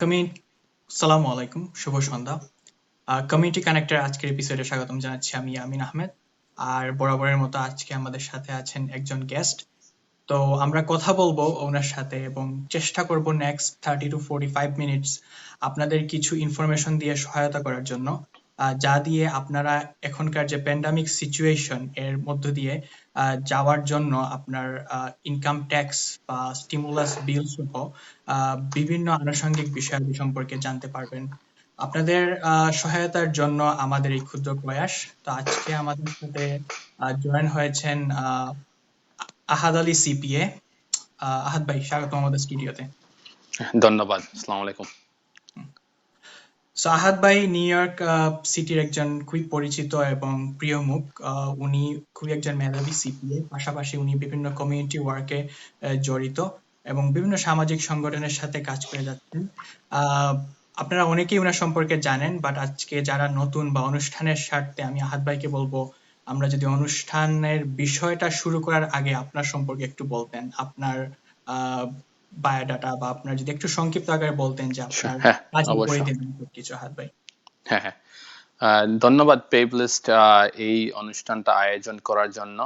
Community সালামু আলাইকুম, শুভ সন্ধ্যা। Community কানেক্টের আজকের এপিসোডে স্বাগতম জানাচ্ছি আমি আমিন আহমেদ। আর বরাবরের মতো আজকে আমাদের সাথে আছেন একজন গেস্ট। তো আমরা কথা বলবো ওনার সাথে এবং চেষ্টা করব নেক্সট 30 to 45 মিনিটস আপনাদের কিছু ইনফরমেশন দিয়ে সহায়তা করার জন্য, যা দিয়ে আপনারা এখনকার যে প্যান্ডামিক সিচুয়েশন এর মধ্য দিয়ে যাওয়ার জন্য আপনার ইনকাম ট্যাক্স বা স্টিমুলাস বিল সহ বিভিন্ন আনুষঙ্গিক বিষয়াদি সম্পর্কে জানতে পারবেন। আপনাদের সহায়তার জন্য আমাদের এই ক্ষুদ্র প্রয়াস। তো আজকে আমাদের সাথে জয়েন হয়েছেন আহাদ আলী সিপিএ। আহাদ ভাই, স্বাগত আমাদের স্টুডিওতে। ধন্যবাদ। আসসালামু আলাইকুম। আহাদ ভাই নিউ ইয়র্ক সিটির একজন খুবই পরিচিত এবং প্রিয় মুখ। উনি খুবই একজন মেধাবী সিপিএ, পাশাপাশি উনি বিভিন্ন কমিউনিটি ওয়ার্কে জড়িত এবং বিভিন্ন সামাজিক সংগঠনের সাথে কাজ করে যাচ্ছেন। আপনারা অনেকেই ওনার সম্পর্কে জানেন, বাট আজকে যারা নতুন বা অনুষ্ঠানের স্বার্থে আমি আহাদ ভাইকে বলবো, আমরা যদি অনুষ্ঠানের বিষয়টা শুরু করার আগে আপনার সম্পর্কে একটু বলতেন, আপনার বায়োডাটা বা আপনার যদি একটু সংক্ষিপ্ত আকারে বলতেন যে আপনার হ্যাঁ, কাজের অবশ্য। পরিধি কিছু, আহাদ ভাই। হ্যাঁ। ধন্যবাদ পেবলিস্ট এই অনুষ্ঠানটা আয়োজন করার জন্য।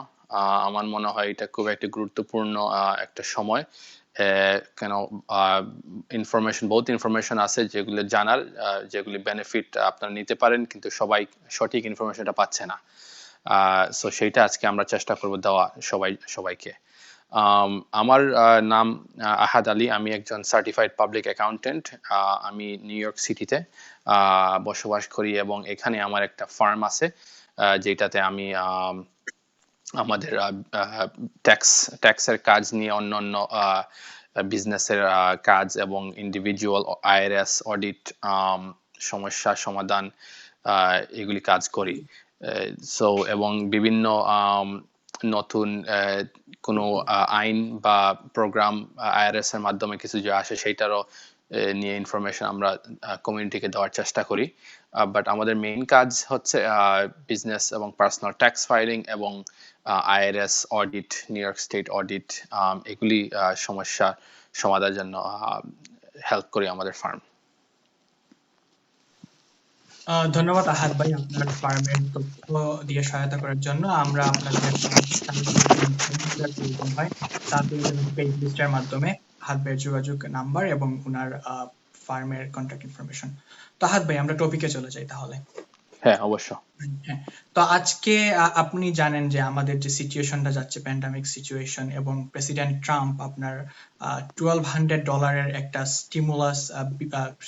আমার মনে হয় এটা খুব একটা গুরুত্বপূর্ণ একটা সময়। কেন বহুত ইনফরমেশন আছে যেগুলো জানার, যেগুলি বেনিফিট আপনারা নিতে পারেন, কিন্তু সবাই সঠিক ইনফরমেশনটা পাচ্ছে না। সো সেইটা আজকে আমরা চেষ্টা করব দেওয়া সবাইকে। আমার নাম আহাদ আলী। আমি একজন সার্টিফাইড পাবলিক অ্যাকাউন্টেন্ট। আমি নিউ ইয়র্ক সিটিতে বসবাস করি এবং এখানে আমার একটা ফার্ম আছে, যেটাতে আমি আমাদের ট্যাক্সের কাজ নিয়ে অন্যান্য বিজনেসের কাজ এবং ইন্ডিভিজুয়াল আইআরএস অডিট সমস্যা সমাধান এগুলি কাজ করি। সো এবং বিভিন্ন নতুন কোনো আইন বা প্রোগ্রাম আইআরএস এর মাধ্যমে কিছু যে আসে সেইটারও নিয়ে ইনফরমেশন আমরা কমিউনিটিকে দেওয়ার চেষ্টা করি। বাট আমাদের মেইন কাজ হচ্ছে বিজনেস এবং পার্সোনাল ট্যাক্স ফাইলিং এবং IRS audit, new York state audit, এগুলি সমস্যা সমাধানের জন্য হেল্প করি আমাদের ফার্ম। ধন্যবাদ আহাদ ভাই আপনার ফার্মের তথ্য দিয়ে সহায়তা করার জন্য। আমরা আপনাদের প্রয়োজন হয় তাতে পেজ লিস্টের মাধ্যমে আহাদ ভাইয়ের যোগাযোগ নাম্বার এবং ওনার ফার্মের কন্ট্যাক্ট ইনফরমেশন। তো আহাদ ভাই, আমরা টপিকে চলে যাই তাহলে। হ্যাঁ, অবশ্য। হ্যাঁ, তো আজকে আপনি জানেন যে আমাদের যে সিচুয়েশনটা যাচ্ছে, প্যান্ডামিক সিচুয়েশন, এবং প্রেসিডেন্ট ট্রাম্প আপনার $1200 একটা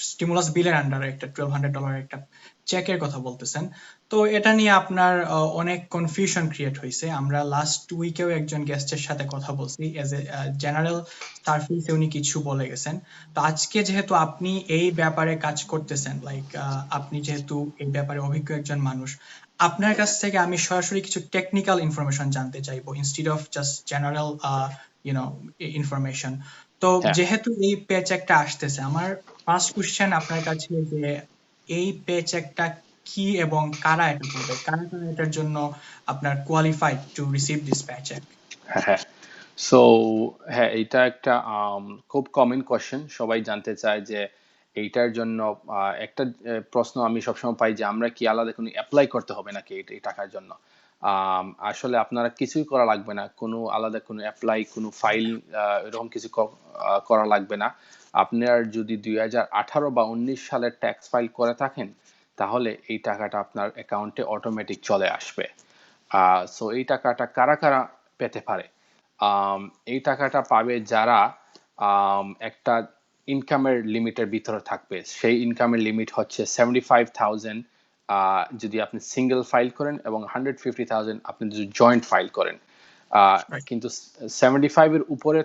স্টিমুলাস বিলের আন্ডারে একটা $1200 একটা চেকের কথা বলতেছেন। তো এটা নিয়ে আপনার অনেক কনফিউশন ক্রিয়েট হয়েছে। আমরা লাস্ট উইকেও একজন গেস্টের সাথে কথা বলছি, এজ এ জেনারেল সারফেসে উনি কিছু বলে গেছেন। তো আজকে যেহেতু আপনি এই ব্যাপারে কাজ করতেছেন, লাইক আপনি যেহেতু এই ব্যাপারে অভিজ্ঞ একজন মানুষ, আপনার কাছ থেকে আমি সরাসরি কিছু টেকনিক্যাল ইনফরমেশন জানতে চাইবো instead of just general information. তো যেহেতু এই পে চেকটা আসতেছে, আমার ফার্স্ট কোশ্চেন আপনার কাছে যে এই পে চেকটা কি এবং কারা এটা করবে, কারা এটার জন্য আপনার qualified to receive this paycheck? হ্যাঁ। সো হ্যাঁ, এটা একটা খুব কমন কোয়েশ্চেন। সবাই জানতে চায় যে এইটার জন্য একটা প্রশ্ন আমি সবসময় পাই যে আমরা কি আলাদা কোনো অ্যাপ্লাই করতে হবে নাকি এই টাকার জন্য। আসলে আপনারা কিছুই করা লাগবে না, কোনো আলাদা কোনো অ্যাপ্লাই, কোনো ফাইল এরকম কিছু করা লাগবে না। আপনার যদি 2018 বা 19 সালের ট্যাক্স ফাইল করে থাকেন, তাহলে এই টাকাটা আপনার অ্যাকাউন্টে অটোমেটিক চলে আসবে। সো এই টাকাটা কারা কারা পেতে পারে? এই টাকাটা পাবে যারা একটা ইনকামের লিমিটের ভিতরে থাকবে। সেই ইনকামের লিমিট হচ্ছে 75,000 যদি আপনি সিঙ্গেল ফাইল করেন, এবং 150,000 আপনি যদি জয়েন্ট ফাইল করেন। কিন্তু 75 এর উপরে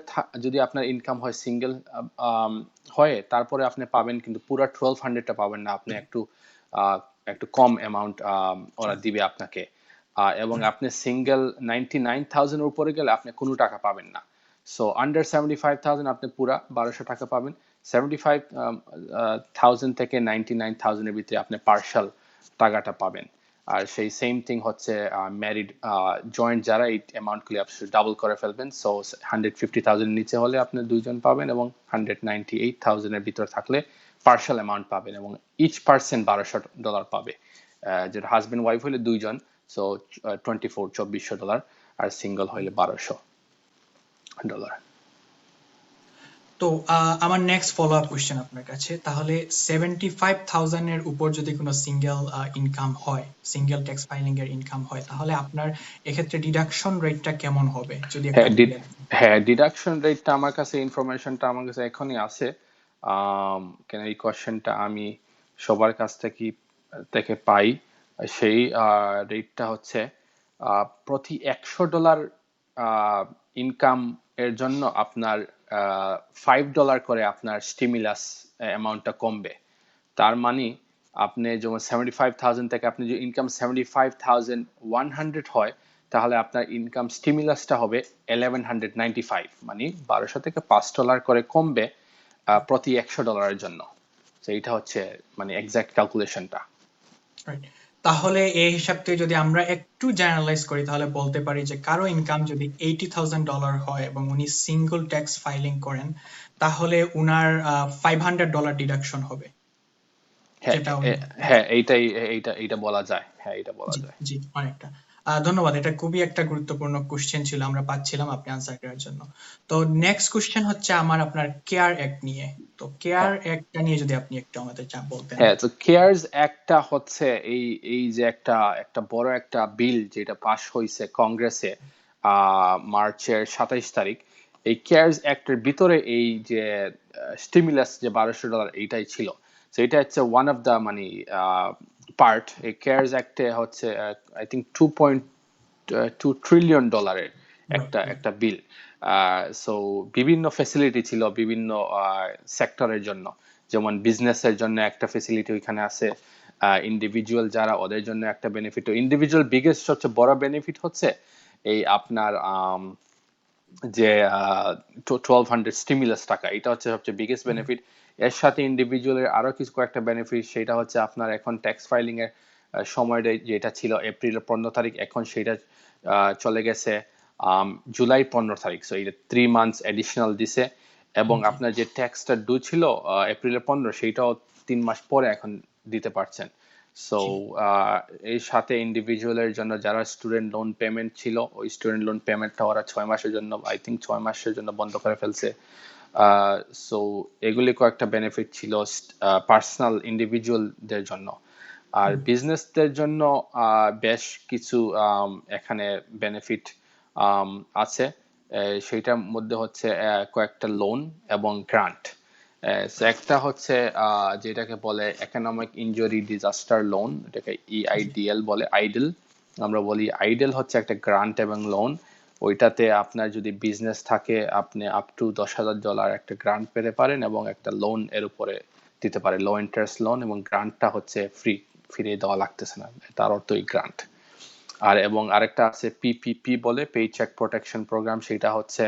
যদি আপনার ইনকাম হয় সিঙ্গেল হয়ে, তারপরে আপনি পাবেন, কিন্তু পুরো 1200টা পাবেন না, আপনি একটু কম অ্যামাউন্ট ওরা দিবে আপনাকে। এবং আপনি সিঙ্গেল 99,000 এর উপরে গেলে আপনি কোনো টাকা পাবেন না। সো আন্ডার 75,000 আপনি পুরা 1200 টাকা পাবেন। 75,000 থেকে 99,000 এর ভিতরে আপনি পার্শাল টাকাটা পাবেন। আর সেই সেম থিং হচ্ছে ম্যারিড জয়েন্ট যারা, এই অ্যামাউন্টগুলি আপনি ডাবল করে ফেলবেন। সো 150,000 নিচে হলে আপনি দুইজন পাবেন, এবং 198,000 এর ভিতরে থাকলে পার্শাল অ্যামাউন্ট পাবেন এবং ইচ পার্সন $1200 পাবে। যেটা হাজবেন্ড ওয়াইফ হলে দুইজন, সো 2400 আর সিঙ্গল হইলে $1200। তো আমার নেক্সট ফলো আপ কোশ্চেন আপনার কাছে, তাহলে 75,000 এর উপর যদি কোনো সিঙ্গেল ইনকাম হয়, সিঙ্গেল ট্যাক্স ফাইলিং এর ইনকাম হয়, তাহলে আপনার এক্ষেত্রে ডিডাকশন রেটটা কেমন হবে যদি একটু হ্যাঁ বলেন। হ্যাঁ, ডিডাকশন রেটটা আমার কাছে, ইনফরমেশনটা আমার কাছে এখনই আছে। কেন এই কোয়েশ্চেনটা আমি সবার কাছ থেকে পাই। সেই রেটটা হচ্ছে প্রতি $100 ইনকাম এর জন্য আপনার $5 করে আপনার স্টিমুলাস অ্যামাউন্টটা কমবে। তার মানে আপনি যেমন 75,000 থেকে আপনি যদি ইনকাম 75,100 হয়, তাহলে আপনার ইনকাম স্টিমুলাসটা হবে 1195, মানে 1200 থেকে $5 করে কমবে প্রতি $100 জন্য। তো এইটা হচ্ছে মানে এক্সাক্ট ক্যালকুলেশনটা। Right. তাহলে এই হিসাব থেকে যদি আমরা একটু জেনারেলাইজ করি, তাহলে বলতে পারি যে কারো ইনকাম যদি $80,000 হয় এবং উনি সিঙ্গল ট্যাক্স ফাইলিং করেন, তাহলে উনার $500 ডিডাকশন হবে, হ্যাঁ যেটা উনি। হ্যাঁ, এইটা বলা যায়, হ্যাঁ এটা বলা জি যায়। জি, অনেকটা। ধন্যবাদ, এটা খুবই একটা গুরুত্বপূর্ণ কোশ্চেন ছিল, আমরা পাচ্ছিলাম আপনি আনসার করার জন্য। তো নেক্সট কোশ্চেন হচ্ছে আমার আপনার কেয়ার অ্যাক্ট নিয়ে। তো কেয়ার হ্যাঁ অ্যাক্টটা নিয়ে যদি আপনি একটু আমাদের বলতেন। হ্যাঁ, তো কেয়ারস একটা হচ্ছে এই এই যে একটা একটা বড় একটা বিল যেটা পাশ হয়েছে কংগ্রেসে মার্চের 27 তারিখ। এই কেয়ারস অ্যাক্টের ভিতরে এই যে স্টিমুলাস যে $1200 এইটাই ছিল। তো এটা হচ্ছে ওয়ান অফ দ্য মানে পার্ট। এই কেয়ারস অ্যাক্টে হচ্ছে আই থিঙ্ক $2.2 ট্রিলিয়ন রাইট একটা রাইট। একটা বিল। সো বিভিন্ন ফ্যাসিলিটি ছিল বিভিন্ন সেক্টরের জন্য। যেমন বিজনেসের জন্য একটা ফ্যাসিলিটি ওইখানে আছে, ইন্ডিভিজুয়াল যারা ওদের জন্য একটা বেনিফিট। ইন্ডিভিজুয়াল বিগেস্ট সবচেয়ে বড় বেনিফিট হচ্ছে এই আপনার যে 1200 স্টিমুলাস টাকা, এটা হচ্ছে সবচেয়ে বিগেস্ট বেনিফিট। এর সাথে ইন্ডিভিজুয়ালের আরো কিছু কয়েকটা বেনিফিট, সেটা হচ্ছে আপনার এখন ট্যাক্স ফাইলিং এর সময়টা যেটা ছিল এপ্রিলের 15 তারিখ, এখন সেটা চলে গেছে জুলাই 15 তারিখ। সো এটা 3 মান্থস এডিশনাল দিছে। এবং জি আপনার যে ট্যাক্সটা ডু ছিল এপ্রিলের 15, সেইটাও 3 মাস পরে এখন দিতে পারছেন। সো জি এর সাথে ইন্ডিভিজুয়ালের জন্য যারা স্টুডেন্ট লোন পেমেন্ট ছিল, ওই স্টুডেন্ট লোন পেমেন্টটা ওরা 6 মাসের জন্য, আই থিঙ্ক 6 মাসের জন্য বন্ধ করে ফেলছে। সো এগুলি কয়েকটা বেনিফিট ছিল পার্সোনাল ইন্ডিভিজুয়ালদের জন্য। আর বিজনেসদের জন্য বেশ কিছু এখানে বেনিফিট আছে। সেইটার মধ্যে হচ্ছে কয়েকটা লোন এবং গ্রান্ট। একটা হচ্ছে যেটাকে বলে ইকোনমিক ইনজুরি ডিজাস্টার লোন, এটাকে জি EIDL বলে, আইডল আমরা বলি। আইডল হচ্ছে একটা গ্রান্ট এবং লোন। ওইটাতে আপনার যদি বিজনেস থাকে, আপনি আপ টু $10,000 একটা গ্রান্ট পেতে পারেন এবং একটা লোন এর উপরে দিতে পারে, লো ইন্টারেস্ট লোন, এবং গ্রান্টটা হচ্ছে ফিরিয়ে দেওয়া লাগতেছে না, তার অর্থই গ্রান্ট। আর এবং আরেকটা আছে PPP বলে, পে চেক প্রোটেকশন প্রোগ্রাম। সেটা হচ্ছে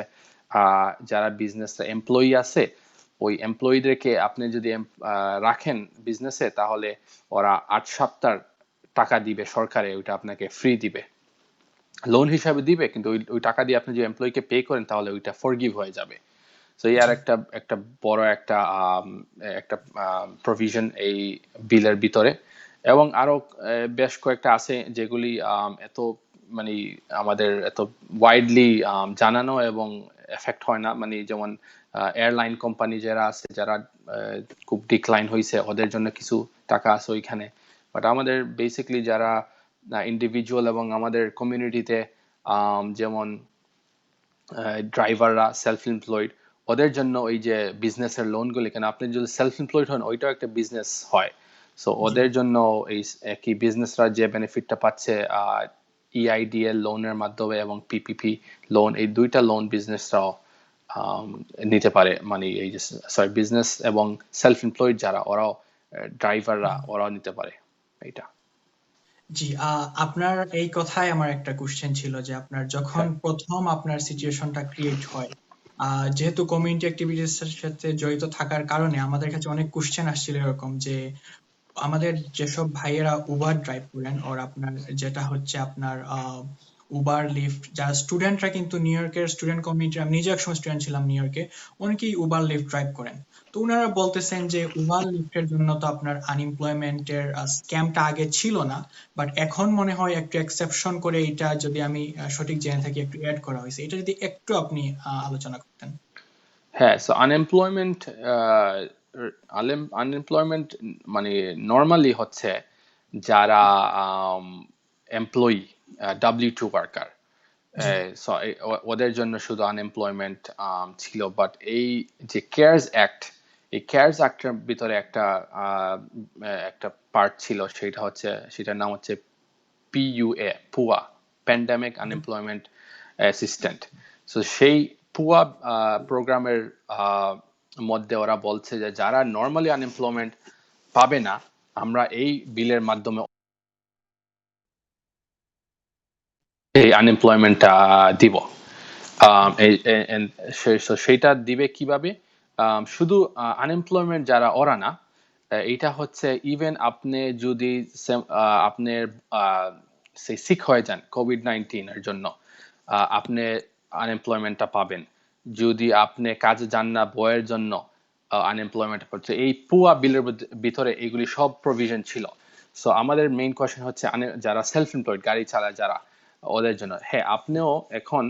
যারা বিজনেস এমপ্লয়ি আছে, ওই এমপ্লয়ীদেরকে আপনি যদি রাখেন বিজনেসে, তাহলে ওরা 8 সপ্তাহ টাকা দিবে সরকারে, ওইটা আপনাকে ফ্রি দিবে, লোন হিসাবে দিবে, কিন্তু ওই টাকা দিয়ে আপনি যে এমপ্লয়িকে পে করেন, তাহলে ওইটা ফরগিভ হয়ে যাবে। তো এই আর জি একটা একটা বড় একটা একটা প্রভিশন এই বিলের ভিতরে। এবং আরো বেশ কয়েকটা আছে যেগুলি এত মানে আমাদের এত ওয়াইডলি জানানো এবং এফেক্ট হয় না, মানে যেমন এয়ারলাইন কোম্পানি যারা আছে, যারা খুব ডিক্লাইন হয়েছে, ওদের জন্য কিছু টাকা আছে ওইখানে। বাট আমাদের বেসিকলি যারা ইন্ডিভিজুয়াল এবং আমাদের কমিউনিটিতে যেমন ড্রাইভাররা, সেলফ এমপ্লয়েড, ওদের জন্য ওই যে বিজনেসের লোনগুলি, কেন আপনি যদি সেলফ এমপ্লয়েড হন, ওইটাও একটা বিজনেস হয়। সো জি ওদের জন্য এই একই বিজনেসরা যে বেনিফিটটা পাচ্ছে EIDL লোনের মাধ্যমে এবং PPP লোন, এই দুইটা লোন বিজনেসরাও নিতে পারে। মানে এই যে সরি, বিজনেস এবং সেলফ এমপ্লয়েড যারা, ওরাও ড্রাইভাররা, ওরাও নিতে পারে এইটা। জি, আপনার এই কথায় আমার একটা কোশ্চেন ছিল যে আপনার যখন হ্যাঁ প্রথম আপনার সিচুয়েশনটা ক্রিয়েট হয়, যেহেতু কমিউনিটি অ্যাক্টিভিটিস এর সাথে জড়িত থাকার কারণে আমাদের কাছে অনেক কোশ্চেন আসছিল এরকম যে আমাদের যেসব ভাইয়েরা উবার ড্রাইভ করেন, ওর আপনার যেটা হচ্ছে আপনার উবার লিফট, যারা স্টুডেন্টরা কিন্তু নিউ ইয়র্কের স্টুডেন্ট কমিউনিটি, আমি নিজে একসময় স্টুডেন্ট ছিলাম নিউ ইয়র্কে, অনেকেই উবার লিফট ড্রাইভ করেন। তো উনারা বলতেছেন যে ওয়ান লিফটের জন্য তো আপনার আনএমপ্লয়মেন্টের স্ক্যামটা আগে ছিল না, বাট এখন মনে হয় একটু এক্সেপশন করে এটা, যদি আমি সঠিক জেনে থাকি, একটু অ্যাড করা হয়েছে। এটা যদি একটু আপনি আলোচনা করতেন। হ্যাঁ, সো আনএমপ্লয়মেন্ট মানে নর্মালি হচ্ছে যারা এমপ্লয়ি, W2 ওয়ার্কার, জি। ওদের জন্য শুধু আনএমপ্লয়মেন্ট ছিল। বাট এই যে কেয়ারস অ্যাক্ট, এই কেয়ারস অ্যাক্টের ভিতরে একটা পার্ট ছিল, সেটার নাম হচ্ছে PUA, PUA, pandemic unemployment assistant. So সেই পুয়া প্রোগ্রামের মধ্যে ওরা বলছে যে যারা নর্মালি আনএমপ্লয়মেন্ট পাবে না, আমরা এই বিলের মাধ্যমে এই আনএমপ্লয়মেন্টটা দিব। সেইটা দিবে কিভাবে? শুধু আনএমপ্লয়মেন্ট যারা ওরা না, এইটা হচ্ছে ইভেন আপনি যদি আপনার সেই সিক হয়ে যান কোভিড-19 এর জন্য, আপনি আনএমপ্লয়মেন্টটা পাবেন। যদি আপনি কাজে যান না বইয়ের জন্য, আনএমপ্লয়মেন্ট হচ্ছে। এই পুয়া বিলের ভিতরে এইগুলি সব প্রভিশন ছিল। সো আমাদের মেইন কোয়েশ্চেন হচ্ছে যারা সেলফ এমপ্লয়েড, গাড়ি চালায় যারা, ওদের জন্য। হ্যাঁ, আপনিও এখন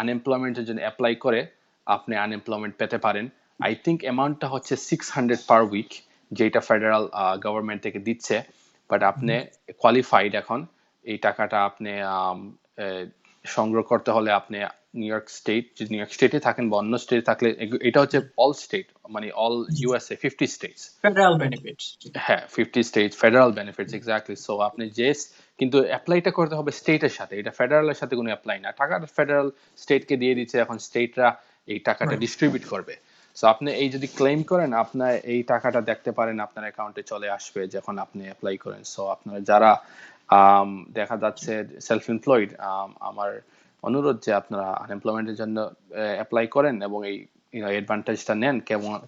আনএমপ্লয়মেন্টের জন্য অ্যাপ্লাই করে আপনি আনএমপ্লয়মেন্ট পেতে পারেন। আই থিঙ্ক অ্যামাউন্টটা হচ্ছে 600 পার উইক, যেটা ফেডারেল গভর্নমেন্ট থেকে দিচ্ছে। বাট আপনি কোয়ালিফাইড এখন। এই টাকাটা আপনি সংগ্রহ করতে হলে আপনি নিউ ইয়র্ক স্টেট, যদি নিউ ইয়র্ক স্টেটে থাকেন বা অন্য স্টেটে থাকলে, এটা হচ্ছে অল স্টেট, মানে all USA 50 states. Federal benefits. হ্যাঁ, 50 state federal benefits, exactly. So আপনি কিন্তু অ্যাপ্লাইটা করতে হবে স্টেটের সাথে, এটা ফেডারেলের সাথে কোনো অ্যাপ্লাই না। টাকাটা ফেডারেল স্টেটকে দিয়ে দিচ্ছে, এখন স্টেটরা এই টাকাটা ডিস্ট্রিবিউট করবে। সো আপনি এই যদি ক্লেম করেন, আপনার এই টাকাটা দেখতে পারেন আপনার অ্যাকাউন্টে চলে আসবে যখন আপনি অ্যাপ্লাই করেন। সো আপনারা যারা দেখা যাচ্ছে সেলফ এমপ্লয়েড, আমার অনুরোধ যে আপনারা আনএমপ্লয়মেন্টের জন্য অ্যাপ্লাই করেন এবং এই অ্যাডভান্টেজটা নেন।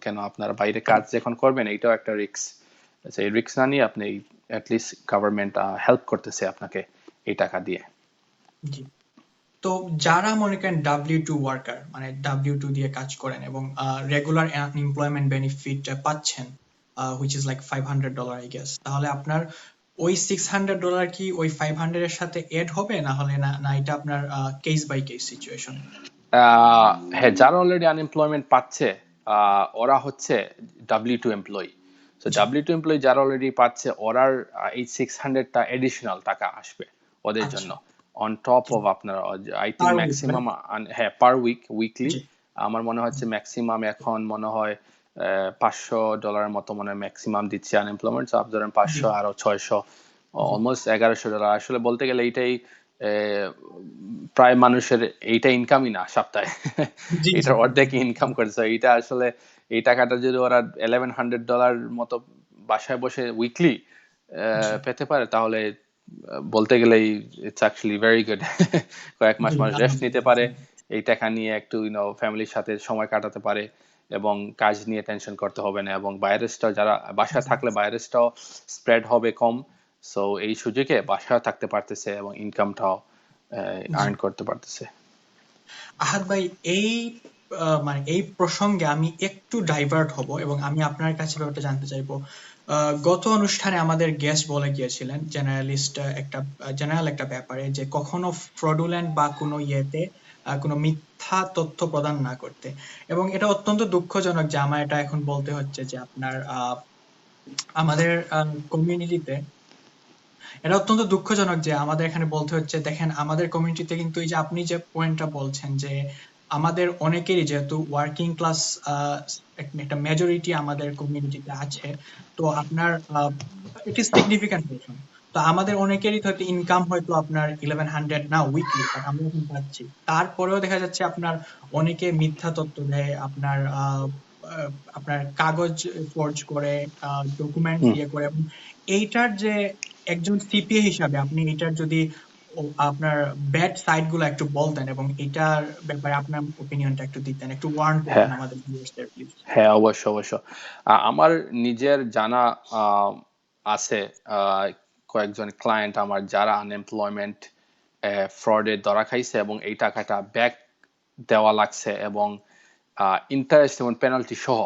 কেন আপনারা বাইরে কাজ যখন করবেন, এইটাও একটা রিস্ক। এই রিস্ক না নিয়ে আপনি অ্যাটলিস্ট গভর্নমেন্ট হেল্প করতেছে আপনাকে এই টাকা দিয়ে। জি। তো যারা মনে করেন W2 ওয়ার্কার, মানে W2 দিয়ে কাজ করেন এবং রেগুলার আনএমপ্লয়মেন্ট বেনিফিট পাচ্ছেন, which is like $500 I guess, তাহলে আপনার ওই $600 কি ওই 500 এর সাথে এড হবে, না হলে না না এটা আপনার কেস বাই কেস সিচুয়েশন? হ্যাঁ, যারা অলরেডি আনএমপ্লয়মেন্ট পাচ্ছে, ওরা হচ্ছে W2 এমপ্লয়ি। সো জি। W2 এমপ্লয়ি যারা অলরেডি পাচ্ছে, ওরার এই 600টা এডিশনাল টাকা আসবে ওদের আচ্ছা। জন্য, অন টপ জি। অফ আপনার। I think per week, maximum, হ্যাঁ, পার উইকলি। জি। আমার মনে হচ্ছে ম্যাক্সিমাম এখন মনে হয় $500 মতো মনে হয় ম্যাক্সিমাম দিচ্ছে আনএমপ্লয়মেন্ট। সো আপনি ধরেন জি। 500 আরো 600, জি। অলমোস্ট $1100। আসলে বলতে গেলে এইটাই প্রায় মানুষের এইটা ইনকামই না সপ্তাহে। জি। জি। এটার অর্ধেক ইনকাম করছে। এইটা আসলে, এই টাকাটা যদি ওরা $1100 মতো বাসায় বসে উইকলি জি। পেতে পারে, তাহলে বলতে গেলেই ইটস অ্যাকচুয়ালি ভেরি গুড। কয়েক মাস জি, মানুষ রেস্ট নিতে আলহামদুলিল্লাহ। পারে, এই টাকা নিয়ে একটু ফ্যামিলির সাথে সময় কাটাতে পারে, এবং কাজ নিয়ে টেনশন করতে হবে না, এবং ভাইরাসটাও, যারা বাসায় জি। থাকলে ভাইরাসটাও স্প্রেড হবে কম। সো এই সুযোগে বাসায় থাকতে পারতেছে এবং ইনকামটাও জি। আর্ন করতে পারতেছে। আহাদ ভাই, এই মানে এই প্রসঙ্গে আমি একটু ডাইভার্ট হব এবং আমি আপনার কাছে ব্যাপারটা জানতে চাইবো। গত অনুষ্ঠানে আমাদের গেস্ট বলে গিয়েছিলেন, জেনারেল একটা ব্যাপারে, যে কখনো ফ্রডুলেন্ট বা কোনো ইয়েতে কোনো মিথ্যা তথ্য প্রদান না করতে। এবং এটা অত্যন্ত দুঃখজনক যে আমার এটা এখন বলতে হচ্ছে যে আপনার আমাদের কমিউনিটিতে, এটা অত্যন্ত দুঃখজনক যে আমাদের এখানে বলতে হচ্ছে, দেখেন আমাদের কমিউনিটিতে কিন্তু এই যে আপনি যে পয়েন্টটা বলছেন যে আমাদের অনেকেরই, যেহেতু ওয়ার্কিং ক্লাস একটা মেজরিটি আমাদের কমিউনিটিতে আছে, তো আপনার ইট ইজ সিগনিফিক্যান্ট পোর্শন। তো আমাদের অনেকেরই হয়তো ইনকাম হয়তো আপনার 1100 না উইকলি, বাট আমরা এখন পাচ্ছি। তারপরেও দেখা যাচ্ছে আপনার অনেকে মিথ্যা তথ্য দেয়, আপনার আপনার কাগজ ফর্জ করে, ডকুমেন্টস হুম। ইয়ে করে। এবং এইটার যে একজন সিপিএ হিসাবে আপনি এটার যদি আপনার ব্যাড সাইড গুলো একটু বলতেন এবং এটার ব্যাপারে আপনার ওপিনিয়নটা একটু দিতেন, একটু ওয়ার্ন করতেন হ্যাঁ, আমাদের ভিউয়ার্সদের, প্লিজ। হ্যাঁ, অবশ্যই, অবশ্যই। আমার নিজের জানা আছে কয়েকজন ক্লায়েন্ট আমার, যারা আনএমপ্লয়মেন্ট ফ্রডে ধরা খাইছে এবং এই টাকাটা ব্যাক দেওয়া লাগছে, এবং ইন্টারেস্ট এবং পেনাল্টি সহ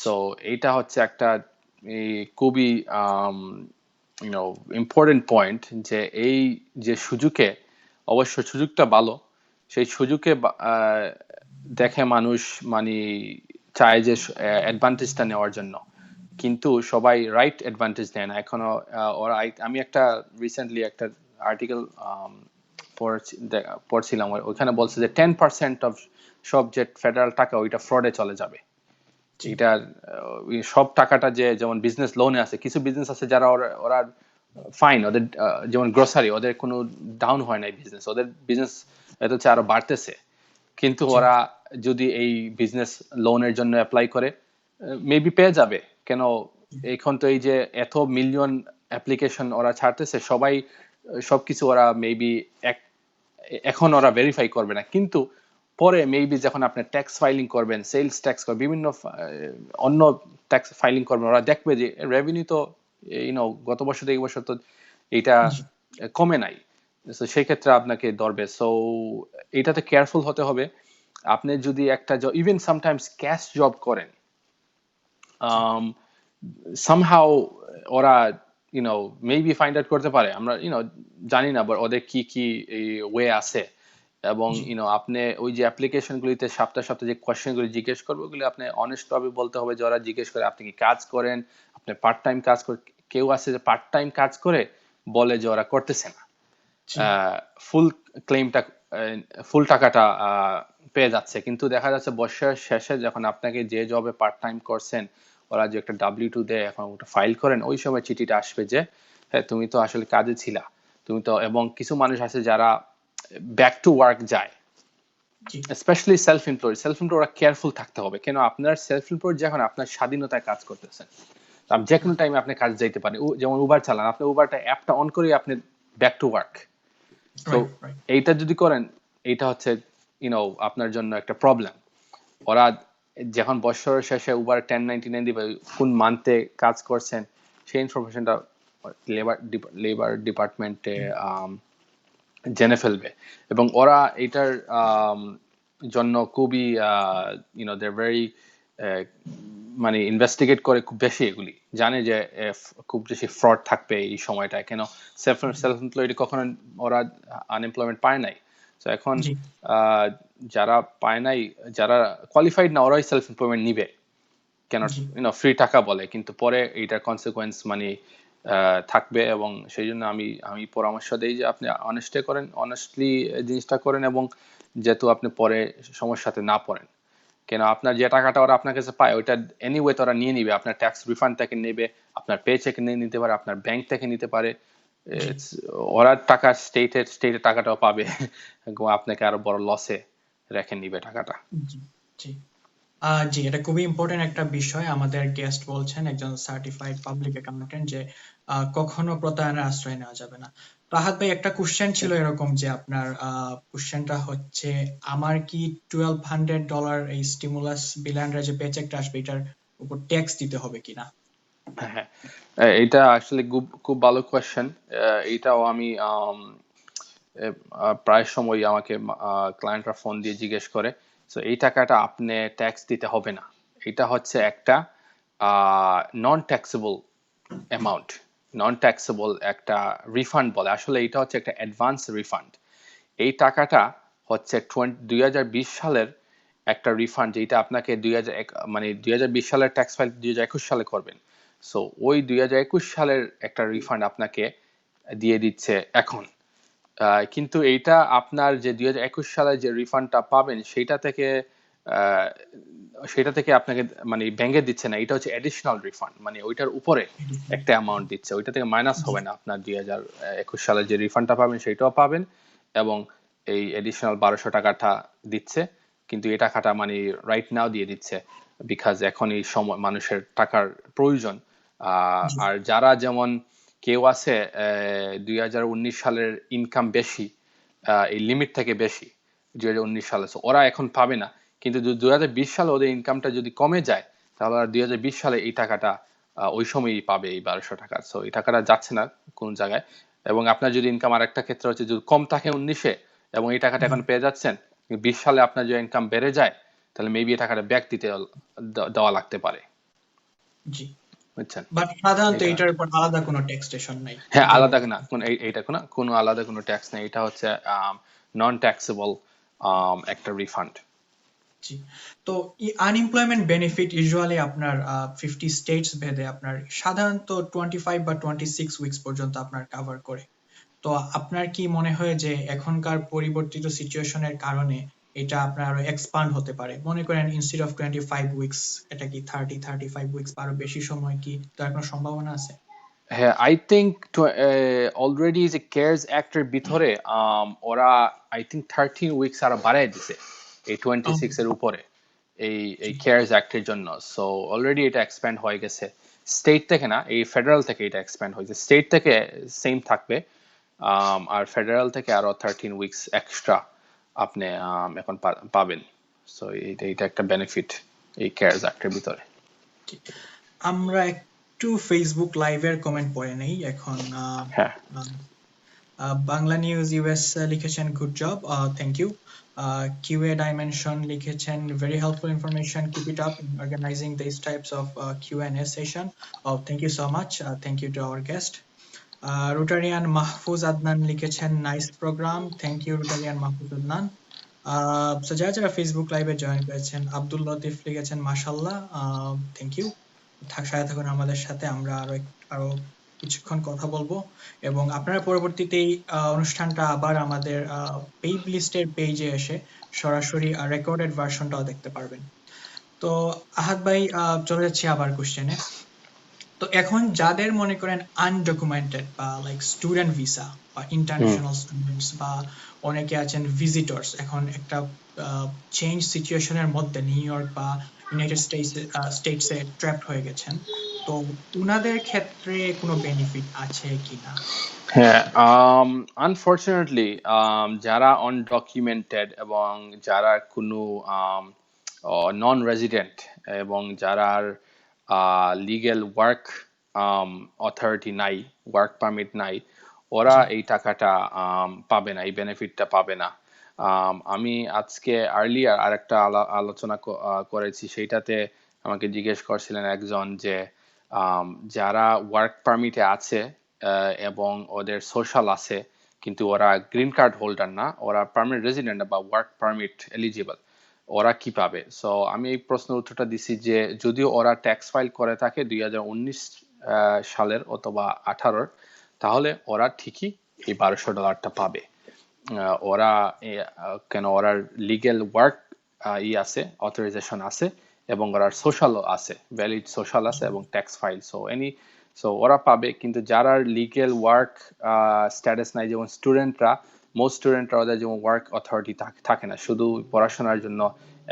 সো এইটা হচ্ছে একটা খুবই ইউনো ইম্পর্টেন্ট পয়েন্ট, যে এই যে সুযোগে, অবশ্য সুযোগটা ভালো, সেই সুযোগে দেখে মানুষ মানে চায় যে অ্যাডভান্টেজটা নেওয়ার জন্য, কিন্তু সবাই রাইট অ্যাডভান্টেজ নেয় না এখনো। ওরা আমি একটা রিসেন্টলি একটা আর্টিকেল পড়ছিলাম, ওইখানে বলছে যে 10% অফ সব যে ফেডারেল টাকা ওইটা ফ্রডে চলে যাবে। জি এটার সব টাকাটা যে যেমন বিজনেস লোনে আছে, কিছু বিজনেস আছে যারা ওরা ফাইন, ওদের যেমন গ্রোসারি, ওদের কোনো ডাউন হয় নাই বিজনেস, ওদের বিজনেস এটা হচ্ছে আরো বাড়তেছে, কিন্তু জি ওরা যদি এই বিজনেস লোনের জন্য অ্যাপ্লাই করে মেবি পেয়ে যাবে। কেন, এখন তো এই যে এত মিলিয়ন অ্যাপ্লিকেশন ওরা ছাড়তেছে, সবাই সবকিছু ওরা মেবি এখন ওরা ভেরিফাই করবে না, কিন্তু পরে মেবি যখন আপনি ট্যাক্স ফাইলিং করবেন, সেলস ট্যাক্স করবেন, বিভিন্ন অন্য ট্যাক্স ফাইলিং করবেন, ওরা দেখবে যে রেভিনিউ তো গত বছর থেকে এই বছর তো এটা জি কমে নাই। তো সেই ক্ষেত্রে আপনাকে ধরবে। সো এটাতে কেয়ারফুল হতে হবে। আপনি যদি একটা ইভেন সামটাইমস ক্যাশ জব করেন, জি সামহাও ওরা মেবি ফাইন্ড আউট করতে পারে, আমরা জানি না, বাট ওদের কি কি ওয়ে আছে। এবং জি আপনি ওই যে অ্যাপ্লিকেশন গুলিতে সপ্তাহে সপ্তাহে যে কোয়েশ্চেন গুলি জিজ্ঞেস করবে, ওগুলি আপনি অনেস্ট ভাবে বলতে হবে, যে ওরা জিজ্ঞেস করে আপনি কি কাজ করেন, আপনি পার্ট টাইম কাজ করে। কেউ আছে যে পার্ট টাইম কাজ করে বলে যে ওরা করতেছে না, জি ফুল ক্লেমটা, ফুল টাকাটা পেয়ে যাচ্ছে, কিন্তু দেখা যাচ্ছে বছরের শেষে যখন আপনাকে যে জবে পার্ট টাইম করছেন, ওরা যে একটা W2 দেয়, এখন ওটা ফাইল করেন, ওই সময় চিঠিটা আসবে যে হ্যাঁ তুমি তো আসলে কাজে ছিলা, তুমি তো। এবং কিছু মানুষ আছে যারা ব্যাক টু ওয়ার্ক যায়, জি স্পেশালি সেলফ এমপ্লয়েড ওরা কেয়ারফুল থাকতে হবে। কেন, আপনার সেলফ এমপ্লয়েড যখন আপনার স্বাধীনতায় কাজ করতেছেন, আপনি যে কোনো টাইমে আপনি কাজ যাইতে পারেন। যেমন উবার চালান, আপনি উবারটা অ্যাপটা অন করে আপনি back to work. So right right এইটা যদি করেন, এইটা হচ্ছে আপনার জন্য একটা প্রবলেম। ওরা যখন বছরের শেষে উবার 1099 দিবে, কোন মান্থে কাজ করছেন, সেই ইনফরমেশনটা লেবার ডিপার্টমেন্টে জেনে ফেলবে। এবং ওরা এটার জন্য খুবই দে ভেরি মানে ইনভেস্টিগেট করে খুব বেশি, এগুলি জানে যে খুব বেশি ফ্রড থাকবে এই সময়টায়। কেন, সেলফ এমপ্লয়েড কখনো ওরা আনএমপ্লয়মেন্ট পায় নাই। তো এখন জি যারা পায় নাই, যারা কোয়ালিফাইড না, ওরাই সেলফ এমপ্লয়মেন্ট নিবে। কেন, জি ফ্রি টাকা বলে, কিন্তু পরে এইটার কনসিকুয়েন্স মানে থাকবে। এবং সেই জন্য আমি পরামর্শ দেই যে আপনি অনেস্টলি জিনিসটা করেন, এবং যেহেতু আপনি পরে সমস্যাতে না পড়েন। কেন, আপনার যে টাকাটা ওরা আপনার কাছে পায়, ওইটা এনিওয়ে তো ওরা নিয়ে নিবে, আপনার ট্যাক্স রিফান্ড থেকে নেবে, আপনার পে চেক নিয়ে নিতে পারে, আপনার ব্যাংক থেকে নিতে পারে। জি ওরা টাকা স্টেটের টাকাটাও পাবে, এবং আপনাকে আরো বড় লসে রেখে নিবে টাকাটা। জি জি জি এটা খুবই ইম্পর্টেন্ট একটা বিষয়। আমাদের গেস্ট বলছেন, একজন সার্টিফাইড পাবলিক অ্যাকাউন্টেন্ট, যে কখনো প্রতারণার আশ্রয় নেওয়া যাবে না। তো আহাদ ভাই, একটা কোশ্চেন ছিল এরকম, যে আপনার কোশ্চেনটা হচ্ছে, আমার কি $1200 এই স্টিমুলাস বিলান্ডার যে পেচেকটা আসবে, এটার উপর ট্যাক্স দিতে হবে কিনা? হ্যাঁ, এটা আসলে খুব খুব ভালো কোয়েশ্চেন। এইটাও আমি প্রায় সময় আমাকে ক্লায়েন্টরা ফোন দিয়ে জিজ্ঞেস করে। তো এই টাকাটা আপনি ট্যাক্স দিতে হবে না, এটা হচ্ছে একটা নন ট্যাক্সেবল অ্যামাউন্ট, নন ট্যাক্সেবল একটা রিফান্ড বলে। আসলে এটা হচ্ছে একটা অ্যাডভান্স রিফান্ড। এই টাকাটা হচ্ছে 2020 সালের একটা রিফান্ড, যেটা আপনাকে 2020 সালের ট্যাক্স ফাইল 2021 সালে করবেন। সো ওই 2021 সালের একটা রিফান্ড আপনাকে দিয়ে দিচ্ছে এখন। কিন্তু এইটা আপনার যে 2021 সালে যে রিফান্ডটা পাবেন, আহ, সেটা থেকে আপনাকে মানে ব্যাংকে দিচ্ছে না, এটা হচ্ছে এডিশনাল রিফান্ড, মানে ওইটার উপরে একটা অ্যামাউন্ট দিচ্ছে, ওইটা থেকে মাইনাস জি হবে না। আপনার 2021 সালে যে রিফান্ডটা পাবেন সেটাও পাবেন, এবং এই এডিশনাল 1200 টাকাটা দিচ্ছে। কিন্তু এই টাকাটা মানে রাইট নাও দিয়ে দিচ্ছে, বিকজ এখন এই সময় মানুষের টাকার প্রয়োজন। জি আর যারা যেমন কেউ আছে 2019 সালের ইনকাম বেশি, এই লিমিট থেকে বেশি 2019 সালে, so ওরা এখন পাবে না। কিন্তু 2020 সালে ওদের ইনকামটা যদি কমে যায়, তাহলে আর 2020 সালে এই টাকাটা ওই সময়ই পাবে, এই 1200 টাকা। সো এই টাকাটা যাচ্ছে না কোন জায়গায়। এবং আপনার যদি ইনকাম, আর একটা ক্ষেত্রে হচ্ছে যদি কম থাকে 19-এ, এবং এই টাকাটা জি এখন পেয়ে যাচ্ছেন, 20 সালে আপনার যদি ইনকাম বেড়ে যায়, তাহলে মেবি এই টাকাটা ব্যাক দিতে দেওয়া লাগতে পারে। জি। বুঝছেন? বাট সাধারণত এটা এটার উপর আলাদা কোনো ট্যাক্সেশন নাই, হ্যাঁ এটাই আলাদা বলতে না কোন এইটা কোনো আলাদা কোনো ট্যাক্স নেই, এটা হচ্ছে নন ট্যাক্সেবল একটা রিফান্ড। জি। তো আনএমপ্লয়মেন্ট বেনিফিট ইউজুয়ালি আপনার 50 স্টেটস ভেদে আপনার সাধারণত 25 বা 26 উইকস পর্যন্ত আপনার কভার করে। তো আপনার কি মনে হয় যে এখনকার পরিবর্তিত সিচুয়েশনের কারণে এটা আপনার আরো এক্সপান্ড হতে পারে? মনে করেন ইনস্টেড অফ 25 উইকস এটা কি 35 উইকস বা আরো বেশি সময় কি তার কোনো সম্ভাবনা আছে? হ্যাঁ আই থিঙ্ক অলরেডি যে কেয়ারস অ্যাক্টের ভিতরে ওরা আই থিঙ্ক 13 উইকস আরো বাড়াই দিছে এই ও, 26 এর উপরে এই জি। এই কেয়ারস অ্যাক্টের জন্য। সো অলরেডি এটা এক্সপ্যান্ড হয়ে গেছে, স্টেট থেকে না, এই ফেডারেল থেকে এটা এক্সপ্যান্ড হয়েছে। স্টেট থেকে সেম থাকবে, আর ফেডারেল থেকে আরো 13 উইকস এক্সট্রা আপনি এখন পাবেন। সো এইটা একটা বেনিফিট এই কেয়ারস অ্যাক্টের ভিতরে। জি। আমরা একটু ফেসবুক লাইভের কমেন্ট পড়ে নেই এখন। হ্যাঁ বাংলা নিউজ ইউএস লিখেছেন good job, thank you. QA dimension লিখেছেন very helpful information, keep it up in organising this types of Q and A session. Thank you so much, thank you to our guest. Rotarian Mahfuz Adnan লিখেছেন nice programme, thank you Rotarian Mahfuz Adnan. তো যারা যারা Facebook লাইভে join করেছেন, আব্দুল লতিফ লিখেছেন মাশাল্লাহ, thank you. সাথে থাকুন আমাদের সাথে, আমরা আরো কিছুক্ষণ কথা বলবো এবং আপনারা পরবর্তীতে এই অনুষ্ঠানটা আবার আমাদের পেইড লিস্টের পেজে এসে সরাসরি রেকর্ডেড ভার্সনটাও দেখতে পারবেন। তো আহাদ ভাই, চলে যাচ্ছি আবার কোশ্চেনে। তো এখন যাদের মনে করেন আনডকুমেন্টেড বা লাইক স্টুডেন্ট ভিসা বা হুম ইন্টারন্যাশনাল স্টুডেন্টস বা অনেকে আছেন ভিজিটর্স, এখন একটা চেঞ্জ সিচুয়েশনের মধ্যে নিউ ইয়র্ক বা ইউনাইটেড স্টেটসে ট্র্যাপড হয়ে গেছেন, তো উনাদের ক্ষেত্রে কোনো বেনিফিট আছে কিনা? হ্যাঁ আনফর্চুনেটলি যারা অনডকুমেন্টেড এবং যারা কোনো নন রেজিডেন্ট এবং যারা লিগ্যাল ওয়ার্ক অথরিটি নাই, ওয়ার্ক পারমিট নাই, ওরা জি। এই টাকাটা পাবে না, এই বেনিফিটটা পাবে না। আমি আজকে আর্লিয়ার আরেকটা আলোচনা করেছি, সেইটাতে আমাকে জিজ্ঞেস করছিলেন একজন যে যারা ওয়ার্ক পারমিটে আছে এবং ওদের সোশ্যাল আছে কিন্তু ওরা গ্রিন কার্ড হোল্ডার না, ওরা পার্মানেন্ট রেজিডেন্ট বা ওয়ার্ক পারমিট এলিজিবল, ওরা কি পাবে? সো আমি এই প্রশ্নের উত্তরটা দিছি যে যদিও ওরা ট্যাক্স ফাইল করে থাকে 2019 সালের অথবা 18-র, তাহলে ওরা ঠিকই এই $1200 পাবে। ওরা কেন ওরা লিগ্যাল ওয়ার্ক আছে, অথরাইজেশন আছে এবং ওরা সোশ্যালও আছে, ভ্যালিড সোশ্যাল আছে এবং ট্যাক্স ফাইল। সো ওরা পাবে, কিন্তু যারা লিগ্যাল ওয়ার্ক স্ট্যাটাস নাই, যেমন স্টুডেন্টরা, মোস্ট স্টুডেন্টরা ওদের যেমন ওয়ার্ক অথরিটি থাকে না, শুধু পড়াশোনার জন্য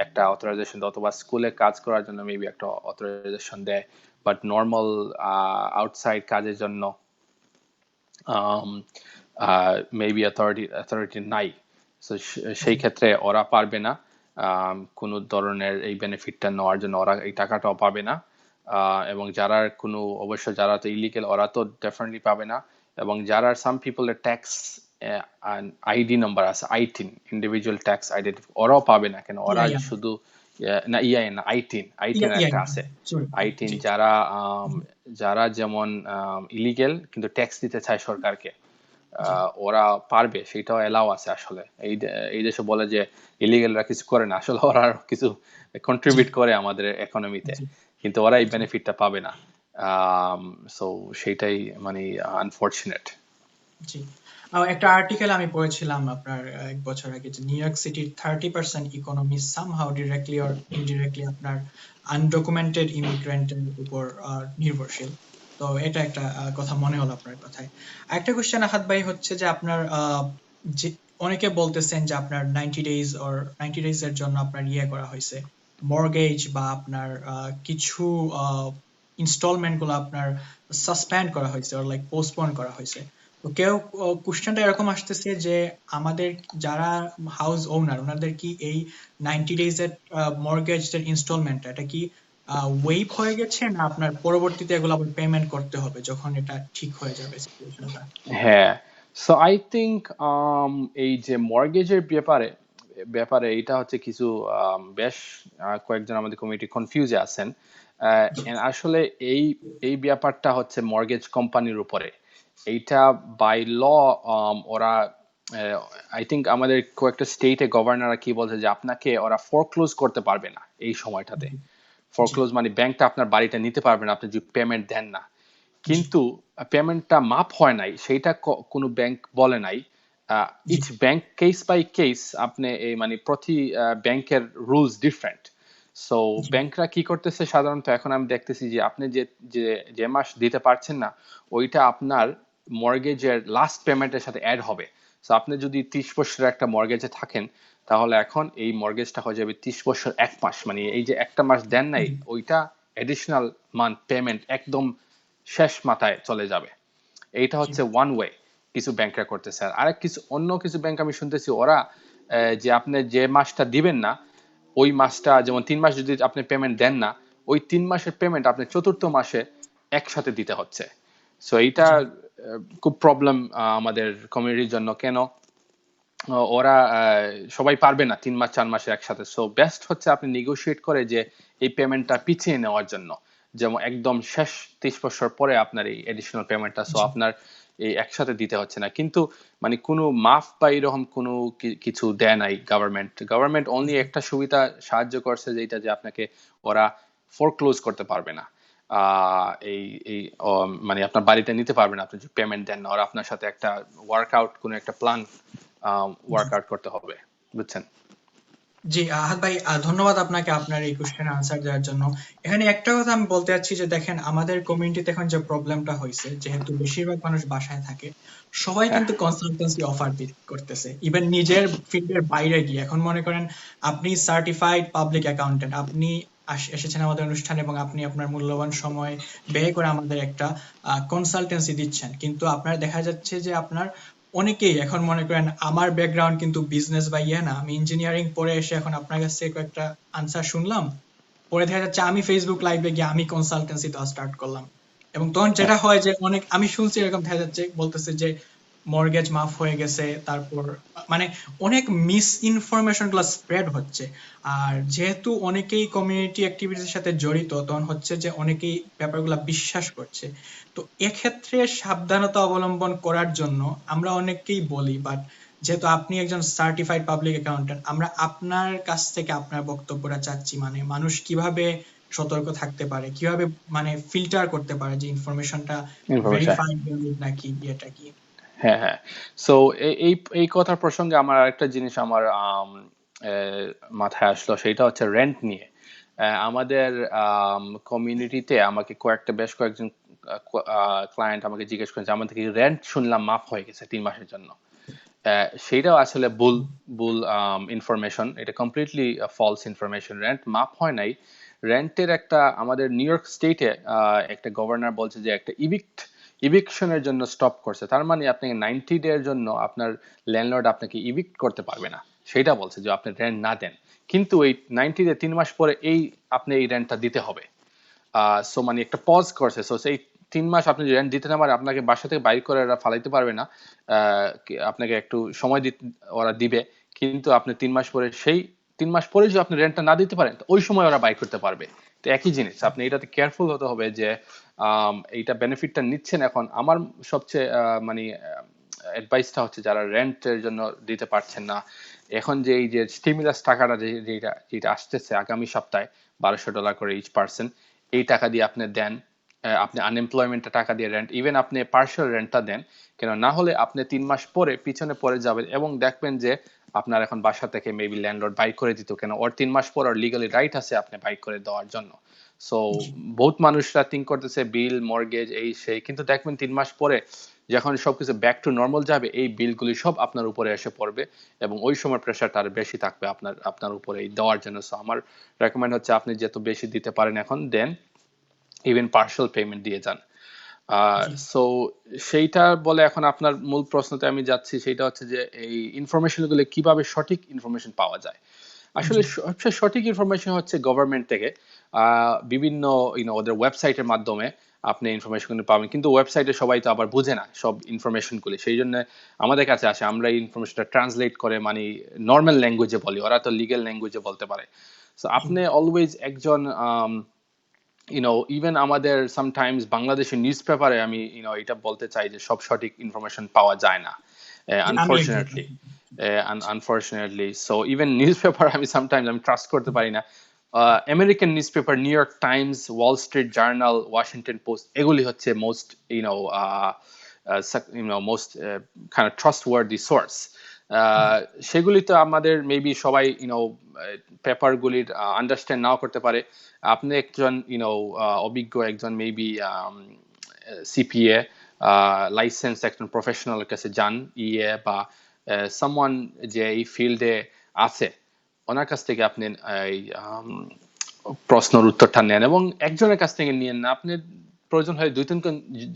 একটা অথরাইজেশন অথবা স্কুলে কাজ করার জন্য মেবি একটা অথরাইজেশন দেয়, বাট নর্মাল আউটসাইড কাজের জন্য মেবি অথরিটি নাই। So, সেই ক্ষেত্রে ওরা পারবে না কোনো ধরনের এই বেনিফিটটা নেওয়ার জন্য, ওরা এই টাকাটাও পাবে না। এবং যারা কোনো অবশ্য যারা তো ইলিগেল ওরা তো ডেফিনেটলি পাবে না, এবং যারা সাম পিপলের ট্যাক্স আইডি নাম্বার আছে, আইটিন, ইন্ডিভিজুয়াল ট্যাক্স আইডেন্টি, ওরাও পাবে না। কেন ওরা ইয়া শুধু না ইআইএন না, আইটিন, ইয়া আইটিন ইয়া একটা ইয়া আছে, সরি। আইটিন জি। যারা যারা যেমন ইলিগেল কিন্তু ট্যাক্স দিতে চায় সরকারকে, জি। ওরা পারবে, সেটাও এলাও আছে আসলে। এই দেশে বলে যে ইলিগেলরা কিছু করে না, আসলে ওরা কিছু জি। কন্ট্রিবিউট করে আমাদের ইকোনমিতে, জি। কিন্তু ওরা এই জি। বেনিফিটটা পাবে না। সো সেইটাই মানে আনফরচুনেট। জি। একটা আর্টিকেল আমি পড়েছিলাম আপনার 1 বছর আগে, যে নিউ ইয়র্ক সিটির 30% economy somehow directly or indirectly আপনার আনডকুমেন্টেড ইমিগ্রেন্টের উপর নির্ভরশীল। তো এটা একটা কথা মনে হলো আপনার কথায়। আরেকটা কোশ্চেন আহাদ ভাই হচ্ছে যে আপনার যে অনেকে বলতেছেন যে আপনার 90 ডেজ অর 90 ডেজ এর জন্য আপনার ইয়ে করা হয়েছে, মর্গেজ বা আপনার কিছু ইনস্টলমেন্ট গুলো আপনার সাসপেন্ড করা হয়েছে অর লাইক পোস্টপোন করা হয়েছে। তো কেউ কোশ্চেনটা এরকম আসতেছে যে আমাদের যারা হাউস ওনার, ওনাদের কি এই 90 ডেজ এর মর্গেজ এর ইনস্টলমেন্টটা এটা কি ওয়েভ হয়ে গেছে, না আপনার পরবর্তীতে এগুলো আবার পেমেন্ট করতে হবে যখন এটা ঠিক হয়ে যাবে সিচুয়েশনটা? হ্যাঁ, সো আই থিঙ্ক এই যে মর্গেজের ব্যাপারে ব্যাপারে এটা হচ্ছে কিছু বেশ কয়েকজন আমাদের কমিটি কনফিউজে আছেন। আসলে এই এই ব্যাপারটা হচ্ছে মর্গেজ কোম্পানির উপরে। এইটা বাই ল ওরা আই থিঙ্ক আমাদের কয়েকটা স্টেটে গভর্নররা কি বলছে যে আপনাকে ওরা ফোরক্লোজ করতে পারবে না এই সময়টাতে। জি জি ফোরক্লোজ মানে ব্যাংকটা আপনার বাড়িটা নিতে পারবে না আপনি যদি পেমেন্ট দেন না। জি কিন্তু পেমেন্টটা মাপ হয় নাই সেইটা কোনো ব্যাংক বলে নাই। জি each bank case by case আপনি এই মানে প্রতি ব্যাংকের রুলস ডিফারেন্ট। সো জি ব্যাংকরা কি করতেছে সাধারণত এখন আমি দেখতেছি যে আপনি যে যে যে মাস দিতে পারছেন না ওইটা আপনার মর্গেজের লাস্ট পেমেন্টের সাথে অ্যাড হবে। সো আপনি যদি 30 বছরের একটা মর্গেজে থাকেন তাহলে এখন এই মর্গেজটা হয়ে যাবে 30 বছর 1 মাস, মানে এই যে একটা মাস দেন নাই জি ওইটা এডিশনাল মান্থ পেমেন্ট একদম শেষ মাথায় চলে যাবে। এইটা জি হচ্ছে ওয়ান ওয়ে কিছু ব্যাংকরা করতেছে। আর আরেক কিছু অন্য কিছু ব্যাংক আমি শুনতেছি ওরা যে আপনি যে মাসটা দিবেন না ওই মাসটা, যেমন 3 মাস যদি আপনি পেমেন্ট দেন না ওই 3 মাসের পেমেন্ট আপনি চতুর্থ মাসে একসাথে দিতে হচ্ছে। সো এইটা জি খুব প্রবলেম আমাদের কমিউনিটির জন্য। কেন ওরা সবাই পারবে না 3 মাস 4 মাসের একসাথে। সো বেস্ট হচ্ছে আপনি নেগোশিয়েট করে যে এই পেমেন্টটা পিছিয়ে নেওয়ার জন্য, যেমন একদম শেষ 30 বছর পরে আপনার এই এডিশনাল পেমেন্টটা, সো জি আপনার এই একসাথে দিতে হচ্ছে না। কিন্তু মানে কোনো মাফ বা এরকম কোনো কিছু দেয় নাই গভর্নমেন্ট। গভর্নমেন্ট অনলি জি একটা সুবিধা সাহায্য করছে যেটা যে আপনাকে ওরা ফোরক্লোজ করতে পারবে না। এই এই মানে আপনার বাড়িতে নিতে পারবে না আপনি যদি পেমেন্ট দেন না, ওরা আপনার সাথে একটা ওয়ার্কআউট কোনো একটা প্ল্যান জি ওয়ার্কআউট করতে হবে, বুঝছেন? জি, আহাদ ভাই, ধন্যবাদ আপনাকে আপনার এই কোশ্চেন আনসার দেওয়ার জন্য। এখানে একটা কথা আমি বলতে চাচ্ছি যে দেখেন, আমাদের কমিউনিটিতে এখন যে প্রবলেমটা হয়েছে, যেহেতু বেশিরভাগ মানুষ বাসায় থাকে, সবাই হ্যাঁ কিন্তু কনসালটেন্সি অফার করতেছে, ইভেন নিজের ফিল্ডের বাইরে গিয়ে। এখন মনে করেন আপনি সার্টিফাইড পাবলিক অ্যাকাউন্টেন্ট, আপনি এসেছেন আমাদের অনুষ্ঠানে এবং আপনি আপনার মূল্যবান সময় ব্যয় করে আমাদের একটা কনসালটেন্সি দিচ্ছেন, কিন্তু আপনার দেখা যাচ্ছে যে আপনার অনেকেই এখন মনে করেন, আমার ব্যাকগ্রাউন্ড কিন্তু বিজনেস বা ইয়ে না, আমি ইঞ্জিনিয়ারিং পড়ে এসে এখন আপনার কাছ থেকে কয়েকটা আনসার শুনলাম, পরে দেখা যাচ্ছে আমি ফেসবুক লাইভে গিয়ে আমি কনসালটেন্সি দেওয়া স্টার্ট করলাম। এবং তখন হ্যাঁ যেটা হয় যে অনেক আমি শুনছি এরকম দেখা যাচ্ছে, বলতেছে যে মর্গেজ মাফ হয়ে গেছে, তারপর মানে অনেক মিস ইনফরমেশন গুলো স্প্রেড হচ্ছে। আর যেহেতু অনেকেই কমিউনিটি অ্যাক্টিভিটির সাথে জড়িত, তখন হচ্ছে যে অনেকেই ব্যাপারগুলো বিশ্বাস করছে। তো এক্ষেত্রে সাবধানতা অবলম্বন করার জন্য আমরা অনেককেই বলি, বাট যেহেতু আপনি একজন সার্টিফাইড পাবলিক অ্যাকাউন্টেন্ট, আমরা আপনার কাছ থেকে আপনার বক্তব্যটা চাচ্ছি, মানে মানুষ কিভাবে সতর্ক থাকতে পারে, কিভাবে মানে ফিল্টার করতে পারে যে ইনফরমেশনটা ইনফরমেশন। ভেরিফাইড নাকি এটা কি। হ্যাঁ হ্যাঁ। সো এই এই কথার প্রসঙ্গে আমার আরেকটা জিনিস আমার মাথায় আসলো, সেটা হচ্ছে রেন্ট নিয়ে। আমাদের কমিউনিটিতে আমাকে বেশ কয়েকজন ক্লায়েন্ট আমাকে জিজ্ঞেস করেছে আমাদের কি রেন্ট শুনলাম মাফ হয়ে গেছে 3 মাসের জন্য। সেইটাও আসলে ভুল ভুল ইনফরমেশন, এটা কমপ্লিটলি ফলস ইনফরমেশন। রেন্ট মাফ হয় নাই। রেন্টের একটা আমাদের নিউ ইয়র্ক স্টেটে একটা গভর্নর বলছে যে একটা ইভিকশনের জন্য স্টপ করছে, তার মানে আপনি 90 ডে এর জন্য আপনার ল্যান্ডলর্ড আপনাকে ইভিক্ট করতে পারবে না, সেটা বলছে যে আপনি রেন্ট না দেন। কিন্তু এই 90 ডে 3 মাস পরে এই আপনি এই রেন্টটা দিতে হবে। সো মানে একটা পজ করছে। সো সেই 3 মাস আপনি যদি রেন্ট দিতে না পারে আপনাকে বাসা থেকে বাইর করে ওরা ফালাইতে পারবে না। আপনাকে একটু সময় দিতে ওরা দিবে, কিন্তু আপনি 3 মাস পরে সেই 3 মাস পরে যদি আপনি রেন্টটা না দিতে পারেন তো ওই সময় ওরা বাইর করতে পারবে। তো একই জিনিস, আপনি এটাতে কেয়ারফুল হতে হবে যে এইটা বেনিফিটটা নিচ্ছেন। এখন আমার সবচেয়ে মানে অ্যাডভাইসটা হচ্ছে যারা রেন্টের জন্য দিতে পারছেন না, এখন যে এই যে স্টিমুলাস টাকাটা যেটা যেটা আসতেছে আগামী সপ্তাহে $1200 করে ইচ পার্সন, এই টাকা দিয়ে আপনি দেন। আপনি আনএমপ্লয়মেন্টের টাকা দিয়ে রেন্ট, ইভেন আপনি পার্শিয়াল রেন্টটা দেন। কেন না হলে আপনি 3 মাস পরে পিছনে পড়ে যাবেন এবং দেখবেন যে আপনার এখন বাসা থেকে মেবি ল্যান্ডলর্ড বাইক করে দিত, কেন ওর 3 মাস পর ওর লিগালি রাইট আছে আপনি বাইক করে দেওয়ার জন্য। সো জি বহুত মানুষরা থিঙ্ক করতেছে বিল মর্গেজ এই সেই, কিন্তু দেখবেন 3 মাস পরে যখন সবকিছু ব্যাক টু নর্মাল যাবে এই বিলগুলি সব আপনার উপরে এসে পড়বে এবং ওই সময় প্রেশারটা আরো বেশি থাকবে আপনার আপনার উপরে এই দেওয়ার জন্য। সো আমার রেকমেন্ড হচ্ছে আপনি যত বেশি দিতে পারেন এখন দেন, ইভেন পার্শাল পেমেন্ট দিয়ে যান। জি সো সেইটা বলে এখন আপনার মূল প্রশ্নতে আমি যাচ্ছি, সেটা হচ্ছে যে এই ইনফরমেশনগুলো কিভাবে সঠিক ইনফরমেশন পাওয়া যায়। আসলে জি সবচেয়ে সঠিক ইনফরমেশন হচ্ছে গভর্নমেন্ট থেকে বিভিন্ন ওদের ওয়েবসাইটের মাধ্যমে আপনি ইনফরমেশনগুলো পাবেন, কিন্তু ওয়েবসাইটে সবাই তো আবার বুঝে না সব ইনফরমেশনগুলি, সেই জন্য আমাদের কাছে আসে, আমরা এই ইনফরমেশনটা ট্রান্সলেট করে মানে নর্মাল ল্যাঙ্গুয়েজে বলি, ওরা তো লিগ্যাল ল্যাঙ্গুয়েজে বলতে পারে। সো জি আপনি অলওয়েজ একজন ইভেন আমাদের সামটাইমস বাংলাদেশের নিউজ পেপারে আমি এটা বলতে চাই যে সব সঠিক ইনফরমেশন পাওয়া যায় না, আমি এগ্রি করি। Unfortunately. So even news paper আমি সামটাইমস আমি ট্রাস্ট করতে পারি না। American news paper, new York Times, Wall Street journal, Washington post, এগুলি হচ্ছে most most kind of trustworthy source. সেগুলি তো আমাদের মেবি সবাই পেপারগুলির আন্ডারস্ট্যান্ড নাও করতে পারে। আপনি একজন অভিজ্ঞ একজন মেবি সিপিএ লাইসেন্স একজন প্রফেশনালের কাছে যান, বা সামওয়ান যে এই ফিল্ডে আছে, ওনার কাছ থেকে আপনি এই প্রশ্নের উত্তরটা নেন, এবং একজনের কাছ থেকে নিয়েন না, আপনি প্রয়োজন হয় 2-3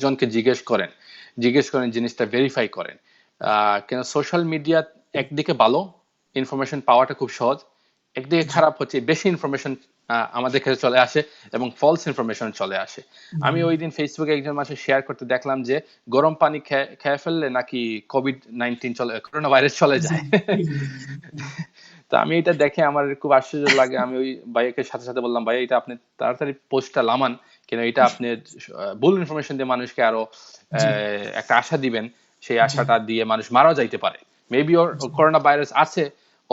জনকে জিজ্ঞেস করেন, জিনিসটা ভেরিফাই করেন। কেন সোশ্যাল মিডিয়া একদিকে ভালো, ইনফরমেশন পাওয়াটা খুব সহজ, একদিকে খারাপ হচ্ছে বেশি ইনফরমেশন আমাদের কাছে চলে আসে এবং ফলস ইনফরমেশন চলে আসে। আমি ওই দিন ফেসবুকে একজন মানুষের শেয়ার করতে দেখলাম যে গরম পানি খেয়ে ফেললে নাকি কোভিড-19 করোনা ভাইরাস চলে যায়। তো আমি এটা দেখে আমার খুব আশ্চর্য লাগে। আমি ওই ভাইয়াকে সাথে সাথে বললাম, ভাই এটা আপনি তাড়াতাড়ি পোস্টটা লামান, কেন এটা আপনি ভুল ইনফরমেশন দিয়ে মানুষকে আরো একটা আশা দিবেন, সেই আশাটা দিয়ে মানুষ মারা যাইতে পারে। মেবি ওর করোনা ভাইরাস আছে,